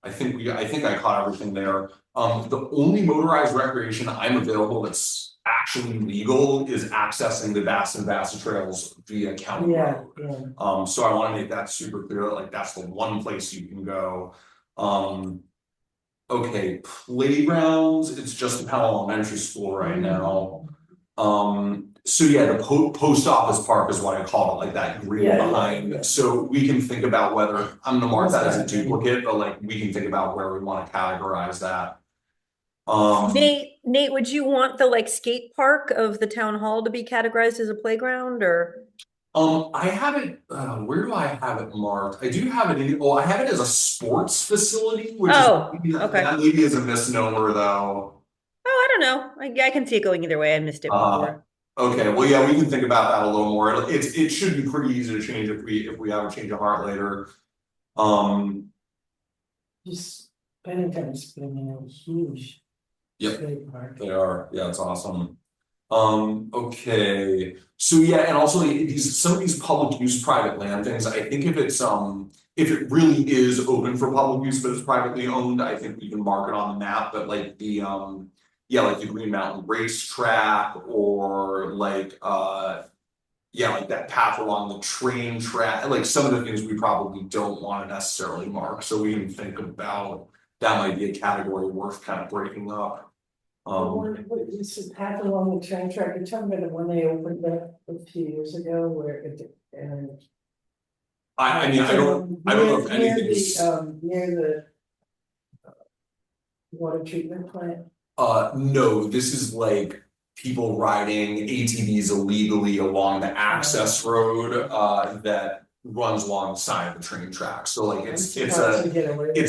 I think I caught everything there. The only motorized recreation I'm available that's actually legal is accessing the Bass and Bassett trails via county Yeah, road. yeah. So I wanna make that super clear, like that's the one place you can go. Okay, playgrounds, it's just the Powell Elementary School right now. So yeah, the post office park is what I call it, like that green Yeah, yeah, behind, yeah. so we can think about whether, I'm gonna mark that as a That's fine. duplicate, but like, we can think about where we wanna categorize that. Nate, would you want the like skate park of the town hall to be categorized as a playground or? I have it, where do I have it marked? I do have it in, I have it as a sports facility, which is, Oh, okay. that maybe is a misnomer though. Oh, I don't know. I can see it going either way. I missed it before. Okay, well, yeah, we can think about that a little more. It should be pretty easy to change if we have a change of heart later. Um, Just Bennington's putting in a huge. Yep. skate park. they are, yeah, it's awesome. Okay, so yeah, and also some of these public use private land things, I think if it really is open for public use, but it's privately owned, I think we can mark it on the map, but like yeah, like the Green Mountain Racetrack or like yeah, like that path along the train track, like some of the things we probably don't want to necessarily mark, so we can think about that might be a category worth kind of breaking up. What used to happen along the train track, you're talking about the one they opened up a few years ago where it, and. I mean, I don't know if Near anything's, the, near the. Water treatment plant. No, this is like people riding ATVs illegally along the access road, that runs alongside the train track, so like it's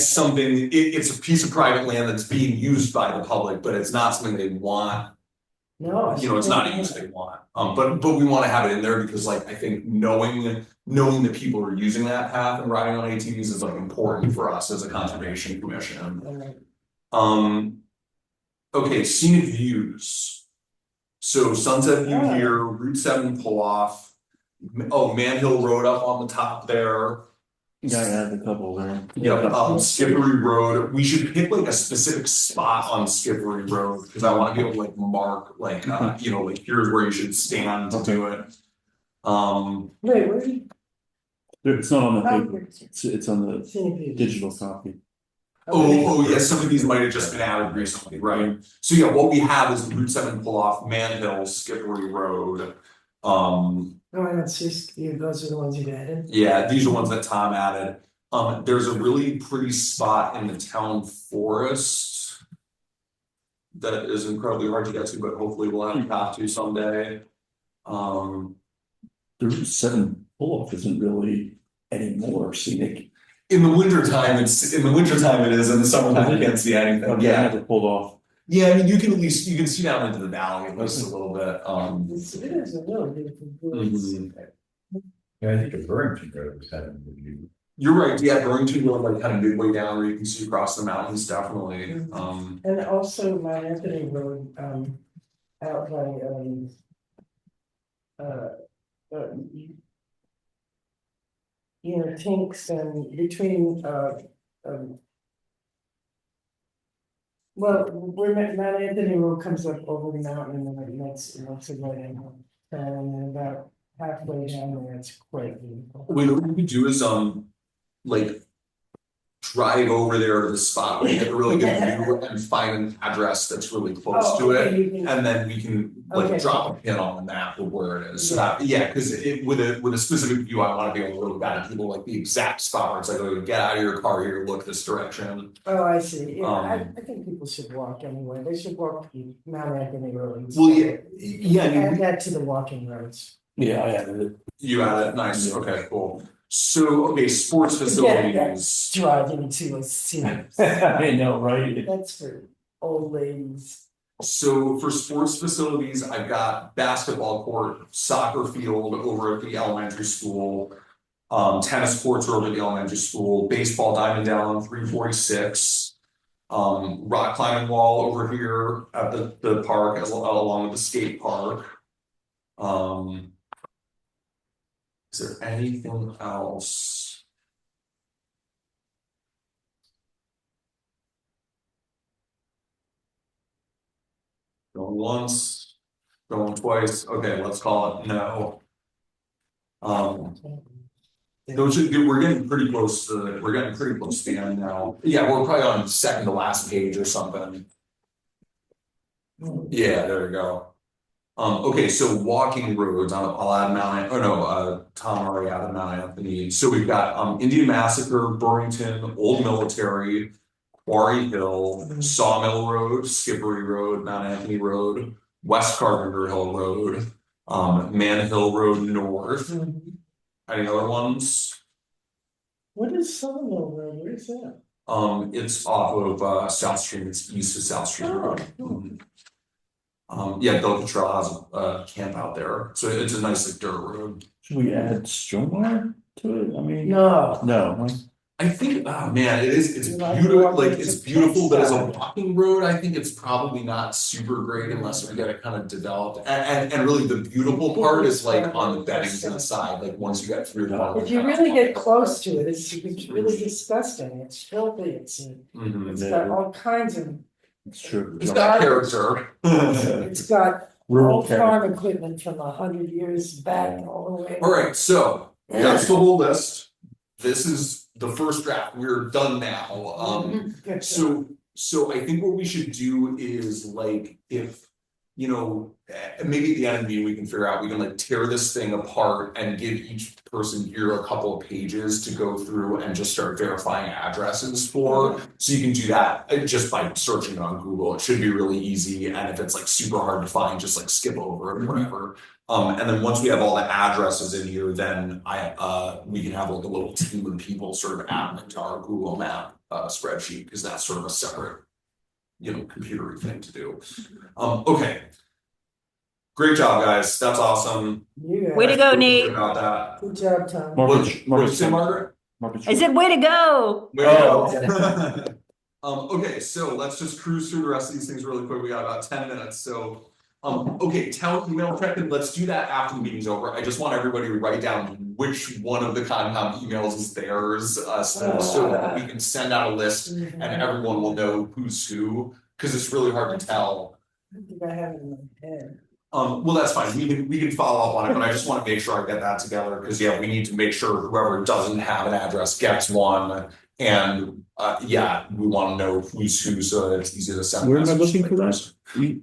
something, it's a piece of private land that's being used by the public, but it's not something they want. No. It's not a use they want, but we wanna have it in there because like, I think knowing that people are using that path and riding on ATVs is like important for us as a conservation commission. Okay, scenic views. So Sunset View here, Route 7 pull off. Oh, Man Hill Road up on the top there. Yeah, I had a couple there. Yep, Skippery Road, we should pick like a specific spot on Skippery Road, because I wanna be able to like mark, like, like here's where you should stand to do it. Wait, where do you? It's not on the Oh, paper, it's on the digital copy. Oh, yeah, some of these might have just been added recently, right? So yeah, what we have is the Route 7 pull off, Man Hill, Skippery Road. Oh, and it's just, those are the ones you added? Yeah, these are ones that Tom added. There's a really pretty spot in the town forest that is incredibly hard to get to, but hopefully we'll have a path to someday. The Route 7 pull-off isn't really anymore scenic. In the wintertime, it is, in the summertime, you can't see anything, I yeah. had it pulled off. Yeah, I mean, you can see down into the valley at least a little bit, It is a really beautiful place. Yeah, I think the Burrington Road was having a view. You're right, yeah, Burrington Road, like kind of midway down where you can see across the mountains, definitely, And also Mount Anthony Road, out by, Tinks and between, well, where Mount Anthony Road comes up over the mountain and then it's a right angle. And then about halfway down there, it's quite beautiful. what we could do is, like. Drive over there to the spot where you get a really good view and find an address that's really close to it. And then we can like drop a pin on the map of where it is, so that, yeah, cause with a specific view, I wanna be able to really guide people like the exact spot where it's like, oh, get out of your car here, look this direction. Oh, I see, yeah, I think people should walk anyway, they should walk Mount Anthony Road. Well, yeah, I mean, Add that to the walking roads. Yeah, I added it. you added it, nice, okay, cool. So, okay, sports facilities. Driving to a scene. I know, right? That's for old ladies. So for sports facilities, I've got basketball court, soccer field over at the elementary school. Tennis courts over at the elementary school, baseball diamond down on 346. Rock climbing wall over here at the park along with the skate park. Is there anything else? Going once, going twice, okay, let's call it no. we're getting pretty close to, the end now. Yeah, we're probably on second to last page or something. Yeah, there we go. Okay, so walking roads, I'll add Tom already added Mount Anthony. So we've got, Indian Massacre, Burrington, Old Military, Quarry Hill, Sawmill Road, Skippery Road, Mount Anthony Road, West Carpenter Hill Road, Man Hill Road North. Any other ones? What is Sawmill Road? Where's that? It's off of South Street, it's east of South Street Road. Oh, Yeah, Bill Trail has a camp out there, so it's a nice like dirt road. Should we add Stromer to it? I mean, No, no, I think, oh man, it's You like beautiful, walking, like it's it's a beautiful, but as a pigsty. walking road, I think it's probably not super great unless we get it kind of developed. And really the beautiful part is like on the Bennington side, like once you get through the. if you really get close to it, it's really disgusting, it's filthy, it's Mhm. got all kinds of, it's true. It's got character. it's got Rural old character. farm equipment from 100 years back all the way. Alright, so that's the whole list. This is the first draft, we're done now, Good So I think what we should do is like, if, you know, maybe at the end of the meeting, we can figure out, we can like tear this thing apart and give each person here a couple of pages to go through and just start verifying addresses for. So you can do that just by searching it on Google, it should be really easy, and if it's like super hard to find, just like skip over it or whatever. And then once we have all the addresses in here, then we can have like a little team of people sort of add them to our Google Map spreadsheet, because that's sort of a separate, you know, computery thing to do. Okay. Great job, guys. That's awesome. You Way to guys, go, Nate. About that. good job, Tom. Margaret- What did you Margaret- say, Margaret? Margaret I said, way to go. Way to go. Okay, so let's just cruise through the rest of these things really quick. We got about 10 minutes, so. Okay, town email check-in, let's do that after the meeting's over. I just want everybody to write down which one of the Concom emails is theirs, so that we can send out a list and everyone will know who's who, because it's really hard to tell. I think I have it in my head. Well, that's fine, we can follow up on it, but I just wanna make sure I get that together, because yeah, we need to make sure whoever doesn't have an address gets one. And yeah, we wanna know who's who, so that it's easy to send. Where am I messages looking to for the that? person. We-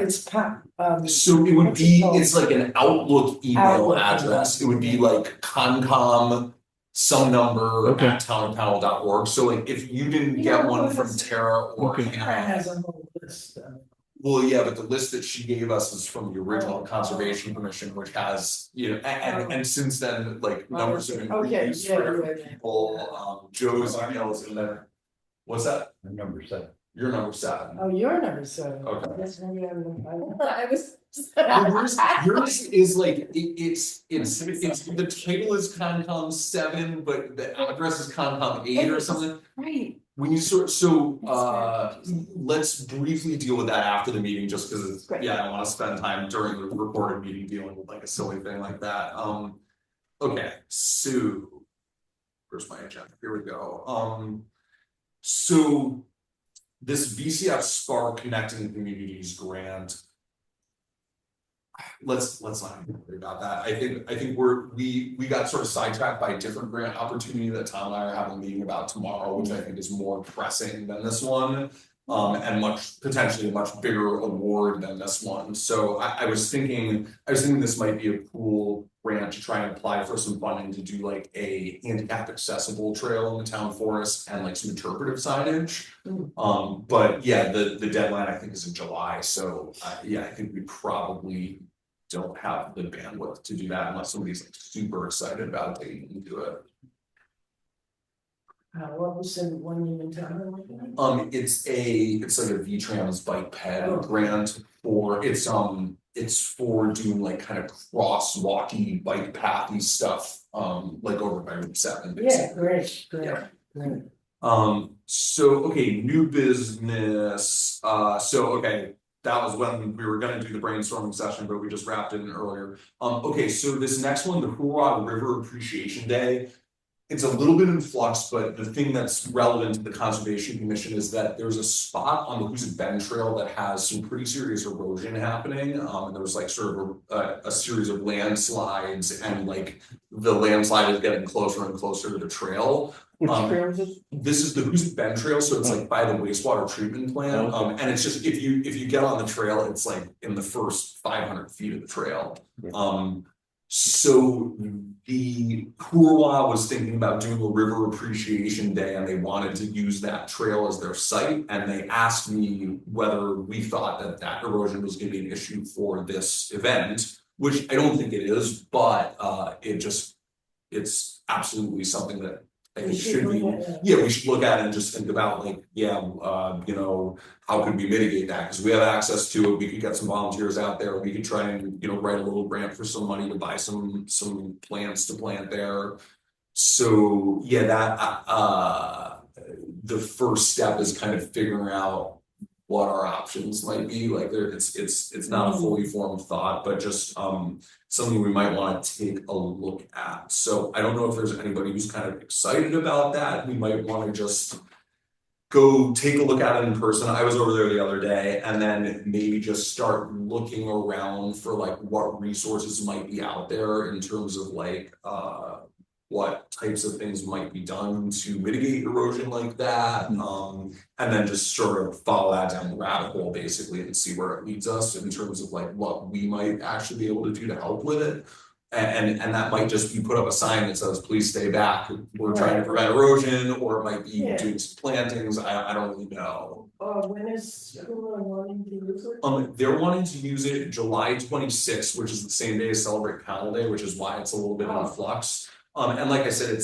It's So it would what's it be, called? it's like an Outlook email Outlook address, it email. would be like Concom. Some number Okay. at townandpanel.org, so like if you didn't You get know one what from is- Tara or Okay. It Hannah. has a whole list of. Well, yeah, but the list that she gave us is from the original Conservation Commission, which has, you know, and since then, like, numbers have been Okay, reduced yeah, for different yeah. people, Joe's email is in there. What's that? Number 7. You're number 7. Oh, you're number 7. Okay. Yes, maybe I was. Well, yours is like, it's the title is Concom 7, but the address is Concom 8 or something. Right. When you let's briefly deal with that after the meeting, just because it's, Great. yeah, I don't wanna spend time during the recorded meeting dealing with like a silly thing like that, okay, so. Where's my agenda? Here we go, so. This VCF Spark Connecting Communities grant. Let's not worry about that. I think we got sort of sidetracked by a different grant opportunity that Tom and I are having a meeting about tomorrow, which I think is more pressing than this one. And potentially a much bigger award than this one. So I was thinking this might be a cool grant to try and apply for some funding to do like a handicap accessible trail in the town forest and like some interpretive signage. But yeah, the deadline I think is in July, so yeah, I think we probably don't have the bandwidth to do that unless somebody's like super excited about it, they can do it. What was the one you were talking about? It's like a V-Trans bike ped Oh. grant for, it's for doing like kind of crosswalky bike pathy stuff, like over by Route 7 basically. Yeah, great. Yeah. Great. So, okay, new business, okay, that was when we were gonna do the brainstorming session, but we just wrapped it in earlier. Okay, so this next one, the Huron River Appreciation Day. it's a little bit in flux, but the thing that's relevant to the Conservation Commission is that there's a spot on the Hoosick Bend Trail that has some pretty serious erosion happening. And there was like sort of a series of landslides, and like the landslide is getting closer and closer to the trail. Which trail is it? This is the Hoosick Bend Trail, so it's like by the wastewater treatment plant. And it's just if you get on the trail, it's like in the first 500 feet of the trail. So the Kurwa was thinking about doing a river appreciation day, and they wanted to use that trail as their site, and they asked me whether we thought that that erosion was going to be an issue for this event, which I don't think it is, but it's absolutely something that I think should be, yeah, we should look at it and just think about like, how could we mitigate that? Because we have access to it, we could get some volunteers out there, we could try and, write a little grant for some money to buy some plants to plant there. So, yeah, that, the first step is kind of figuring out what our options might be. Like it's not a fully formed thought, but just, something we might want to take a look at. So I don't know if there's anybody who's kind of excited about that. We might want to just go take a look at it in person. I was over there the other day, and then maybe just start looking around for like what resources might be out there in terms of like what types of things might be done to mitigate erosion like that. And then just sort of follow that down the rabbit hole basically and see where it leads us in terms of like what we might actually be able to do to help with it. And that might just be put up a sign that says, please stay back, we're trying to prevent erosion, or it might be doing some plantings, I don't really know. When is everyone wanting to use it? They're wanting to use it July 26th, which is the same day as Celebrate Cattle Day, which is why it's a little bit in flux. And like I said,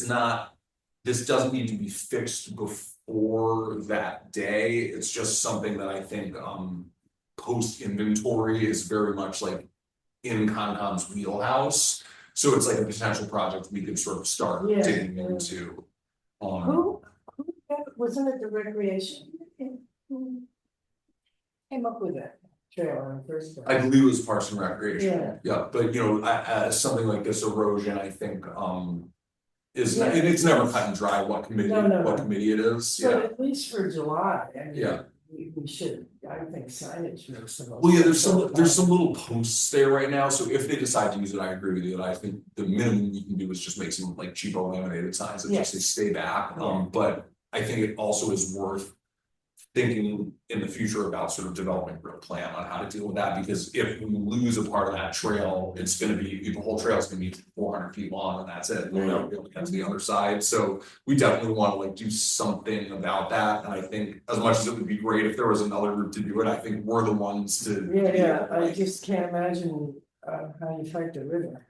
this doesn't need to be fixed before that day. It's just something that I think post inventory is very much like in Concom's wheelhouse. So it's like a potential project we could sort of start digging into. Who wasn't it the recreation? Who came up with that trail in the first place? I believe it was Parks and Recreation. Yeah. But something like this erosion, I think it's never cut and dry what committee it is. But at least for July, I mean, we should, I think signage makes the most. Well, yeah, there's some little posts there right now. So if they decide to use it, I agree with you that I think the minimum you can do is just make some like cheapo laminated signs that just say stay back. But I think it also is worth thinking in the future about sort of developing a real plan on how to deal with that, because if we lose a part of that trail, it's going to be, the whole trail is going to be 400 feet long, and that's it. We'll never be able to get to the other side. So we definitely want to like do something about that. And I think as much as it would be great if there was another route to do it, I think we're the ones to I just can't imagine how you fight the river.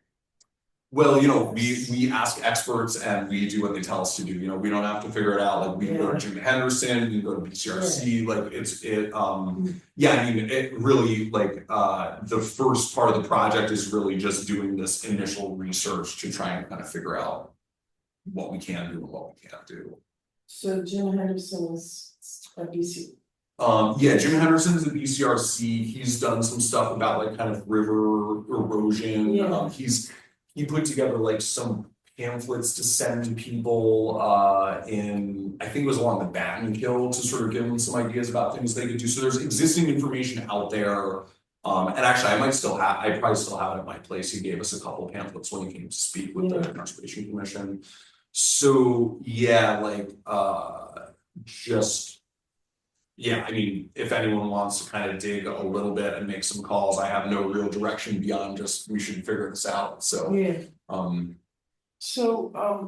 Well, we ask experts and we do what they tell us to do. We don't have to figure it out. Like we can go to Jim Henderson, we can go to BCRC. Like it really like the first part of the project is really just doing this initial research to try and kind of figure out what we can do and what we can't do. So Jim Henderson is a BC. Jim Henderson's at BCRC. He's done some stuff about like kind of river erosion. He put together like some pamphlets to send to people I think it was along the Batten Kill to sort of give them some ideas about things they could do. So there's existing information out there. And actually I probably still have it at my place. He gave us a couple of pamphlets when he came to speak with the Conservation Commission. So I mean, if anyone wants to kind of dig a little bit and make some calls, I have no real direction beyond just we should figure this out. So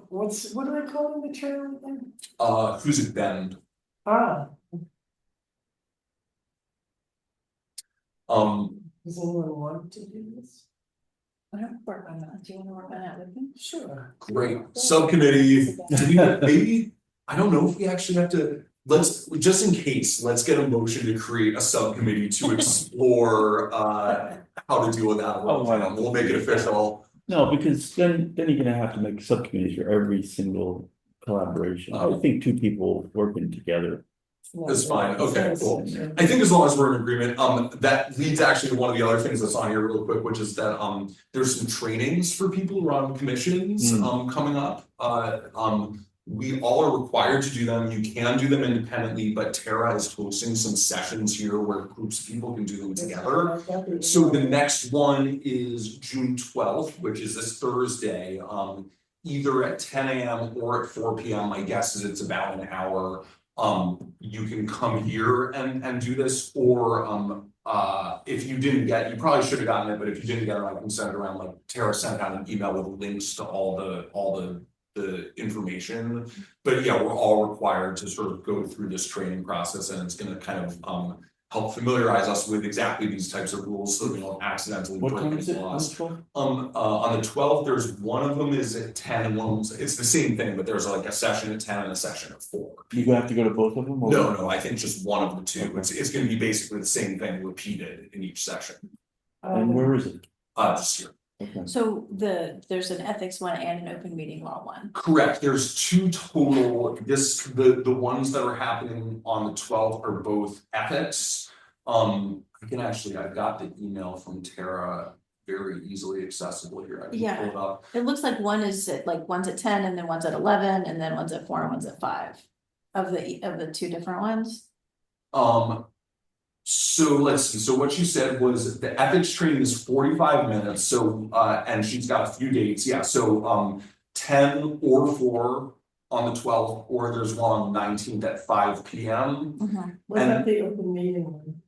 what are they calling the trail again? Hoosick Bend. Does anyone want to do this? I don't work on that. Do you want to work on that with me? Sure. Great. Subcommittee. Maybe I don't know if we actually have to. Let's just in case, let's get a motion to create a subcommittee to explore how to deal with that. We'll make it official. No, because then you're gonna have to make subcommittees for every single collaboration. I think two people working together It's fine. Okay, cool. I think as long as we're in agreement, that leads actually to one of the other things that's on here real quick, which is that, there's some trainings for people who are on commissions, coming up. We all are required to do them. You can do them independently, but Tara is hosting some sessions here where groups of people can do them together. So the next one is June 12th, which is this Thursday, either at 10 a.m. or at 4 p.m. My guess is it's about an hour. You can come here and do this, or if you didn't get, you probably should have gotten it, but if you didn't get it, I can send it around. Like Tara sent out an email with links to all the information. But yeah, we're all required to sort of go through this training process, and it's gonna kind of help familiarize us with exactly these types of rules so that we don't accidentally What break time any is it? laws. On the 12th, there's one of them is at 10 and one's, it's the same thing, but there's like a session at 10 and a session at 4. You have to go to both of them? Or- No, I think just one of the two. It's gonna be basically the same thing repeated in each session. And where is it? Just here. Okay. So there's an ethics one and an open meeting law one. Correct, there's 2 total. The ones that are happening on the 12th are both ethics. I've got the email from Tara very easily accessible here. I can Yeah. pull it up. It looks like one's at 10 and then one's at 11 and then one's at 4 and one's at 5 of the 2 different ones. So let's see, so what she said was the ethics training is 45 minutes, so and she's got a few dates, yeah, so 10 or 4 on the 12th, or there's one on the 19th at 5 p.m. What about the open meeting one?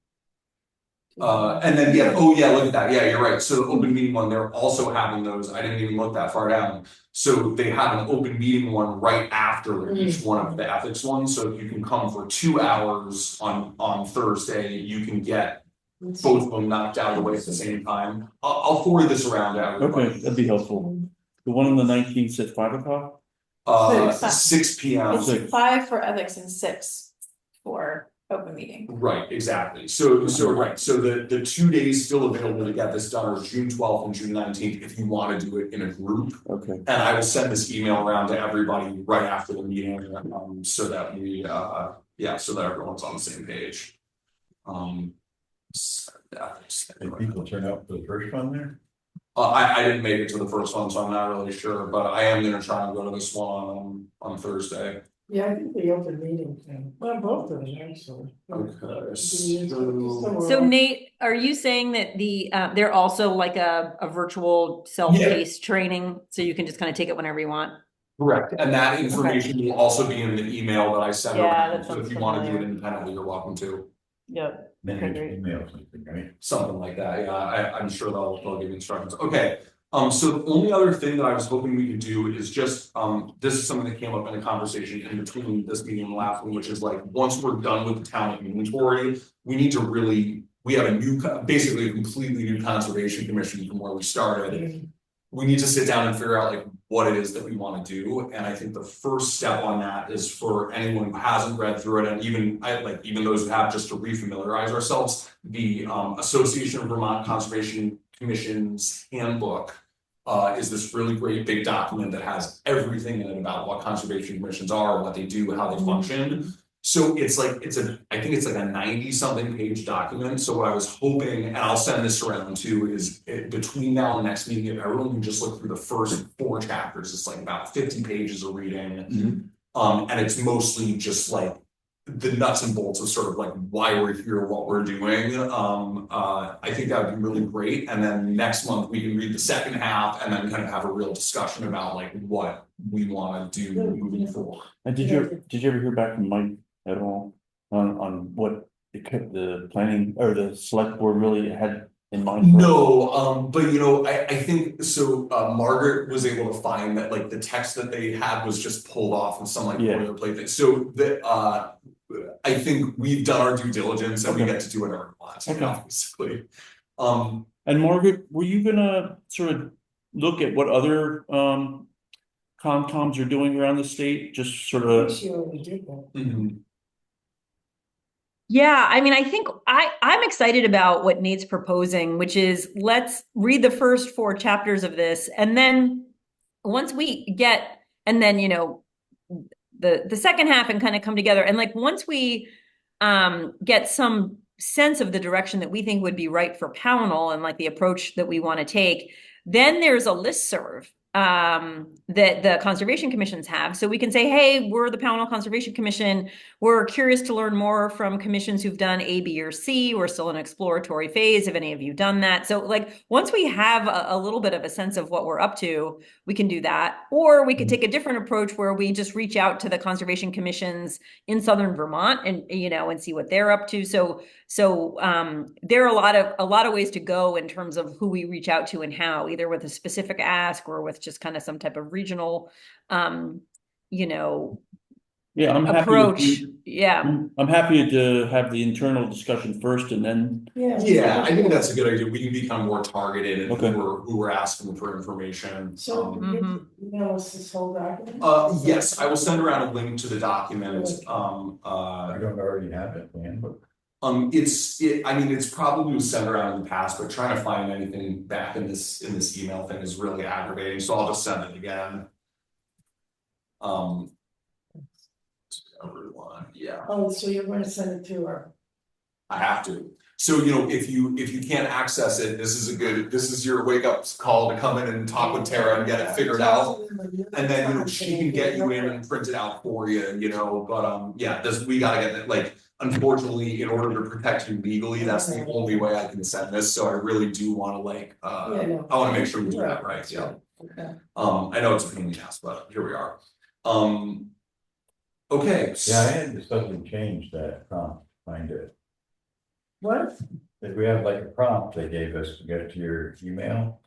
And then look at that, yeah, you're right, so the open meeting one, they're also having those, I didn't even look that far down. So they have an open meeting one right after each one of the ethics ones, so if you can come for 2 hours on Thursday, you can get both of them knocked out of the way at the same time. I'll forward this around to everybody. Okay, that'd be helpful. The one on the 19th at 5 o'clock? 6 p.m. It's 5 for ethics and 6 for open meeting. Right, exactly. So the 2 days still available to get this done are June 12th and June 19th if you want to do it in a group. Okay. And I will send this email around to everybody right after the meeting, so that so that everyone's on the same page. Did people turn out for the first one there? I didn't make it to the first one, so I'm not really sure, but I am gonna try and go to this one on Thursday. Yeah, I think the open meeting thing, well, both of them actually. Okay, So Nate, are you saying that they're also like a virtual self-paced training, so you can just kind of take it whenever you want? Correct, and that information will also be in the email that I sent Yeah, around, that so if sounds you wanna do it familiar. independently, you're welcome to. Yep. Then Okay, you great. email something, right? Something like that, yeah, I'm sure they'll give instructions, okay. So the only other thing that I was hoping we could do is just, this is something that came up in a conversation in between this meeting and the last one, which is like, once we're done with the town inventory, we need to we have basically a completely new conservation commission from where we started. We need to sit down and figure out like what it is that we want to do, and I think the first step on that is for anyone who hasn't read through it, and even those who have, just to refamiliarize ourselves, the Association of Vermont Conservation Commission's handbook is this really great big document that has everything in it about what conservation commissions are, what they do, how they function. So I think it's like a 90-something page document. So what I was hoping, and I'll send this around too, is between now and the next meeting, if everyone can just look through the first 4 chapters, it's like about 50 pages of reading. And it's mostly just like the nuts and bolts of sort of like why we're here, what we're doing. I think that would be really great. And then next month we can read the second half and then kind of have a real discussion about like what we want to do moving forward. And did you ever hear back from Mike at all on what the planning or the select board really had in mind? No, but I think so. Margaret was able to find that like the text that they had was just pulled off of some like boilerplate thing. So I think we've done our due diligence and we get to do whatever we want, basically. And Margaret, were you gonna sort of look at what other Comtoms are doing around the state? Just sort of. She already did that. Mhm. Yeah, I mean, I think I'm excited about what Nate's proposing, which is let's read the first 4 chapters of this, and then once we get, and then the second half and kind of come together, and like once we get some sense of the direction that we think would be right for Pownell and like the approach that we want to take, then there's a listserv that the conservation commissions have. So we can say, hey, we're the Pownell Conservation Commission. We're curious to learn more from commissions who've done A, B, or C. We're still in an exploratory phase. Have any of you done that? So like once we have a little bit of a sense of what we're up to, we can do that. Or we could take a different approach where we just reach out to the conservation commissions in Southern Vermont and, you know, and see what they're up to. So there are a lot of ways to go in terms of who we reach out to and how, either with a specific ask or with just kind of some type of regional, you know, Yeah, I'm happy. approach. Yeah. I'm happy to have the internal discussion first and then, Yeah, I think that's a good idea. We can become more targeted in Okay. who we're asking for information. So, Mhm. you know, it's this whole document? Yes, I will send around a link to the document. I don't already have it, man, but I mean, it's probably sent around in the past, but trying to find anything back in this email thing is really aggravating, so I'll just send it again. To everyone, yeah, Oh, so you're gonna send it to her? I have to. So, you know, if you can't access it, this is your wake up call to come in and talk with Tara and get it figured out. And then, you know, she can get you in and print it out for you, you know, but yeah, we gotta get it, like, unfortunately, in order to protect you legally, that's the only way I can send this, so I really do wanna like, Yeah, no. I wanna make sure we do that right, yeah. Okay. I know it's a pain in the ass, but here we are. Okay. yeah, I had to suddenly change that prompt, find it. What? If we have like a prompt they gave us to get to your email,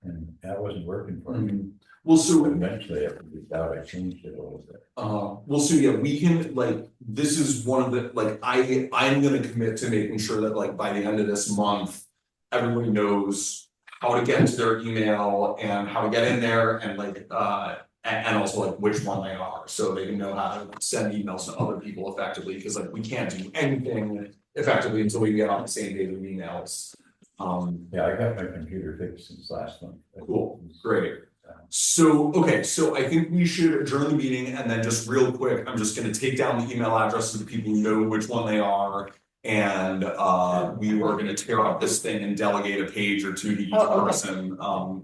and that wasn't working for me. Well, so But eventually, after we thought I changed it a little bit. well, so yeah, we can, like, this is one of the, like, I'm gonna commit to making sure that, like, by the end of this month, everybody knows how to get into their email and how to get in there and like, and also like which one they are, so they can know how to send emails to other people effectively, because like we can't do anything effectively until we get on the same page of emails. Yeah, I got my computer fixed since last month. Cool, great. So, okay, so I think we should adjourn the meeting and then just real quick, I'm just gonna take down the email addresses of the people who know which one they are. And we were gonna tear up this thing and delegate a page or two to each Oh, okay. person,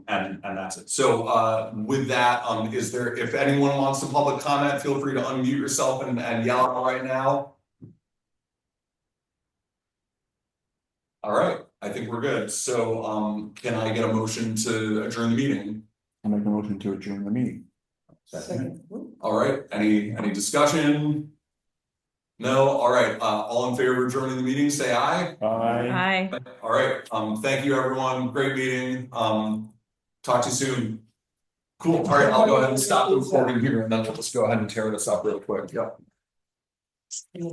and that's it. So with that, is there, if anyone wants to public comment, feel free to unmute yourself and yell out right now. All right, I think we're good. So can I get a motion to adjourn the meeting? I'll make a motion to adjourn the meeting. Second. All right, any discussion? No, all right, all in favor of adjourning the meeting, say aye. Hi. All right, thank you, everyone, great meeting, talk to you soon. Cool, all right, I'll go ahead and stop the recording here and then we'll just go ahead and tear this up real quick, yep. Yeah.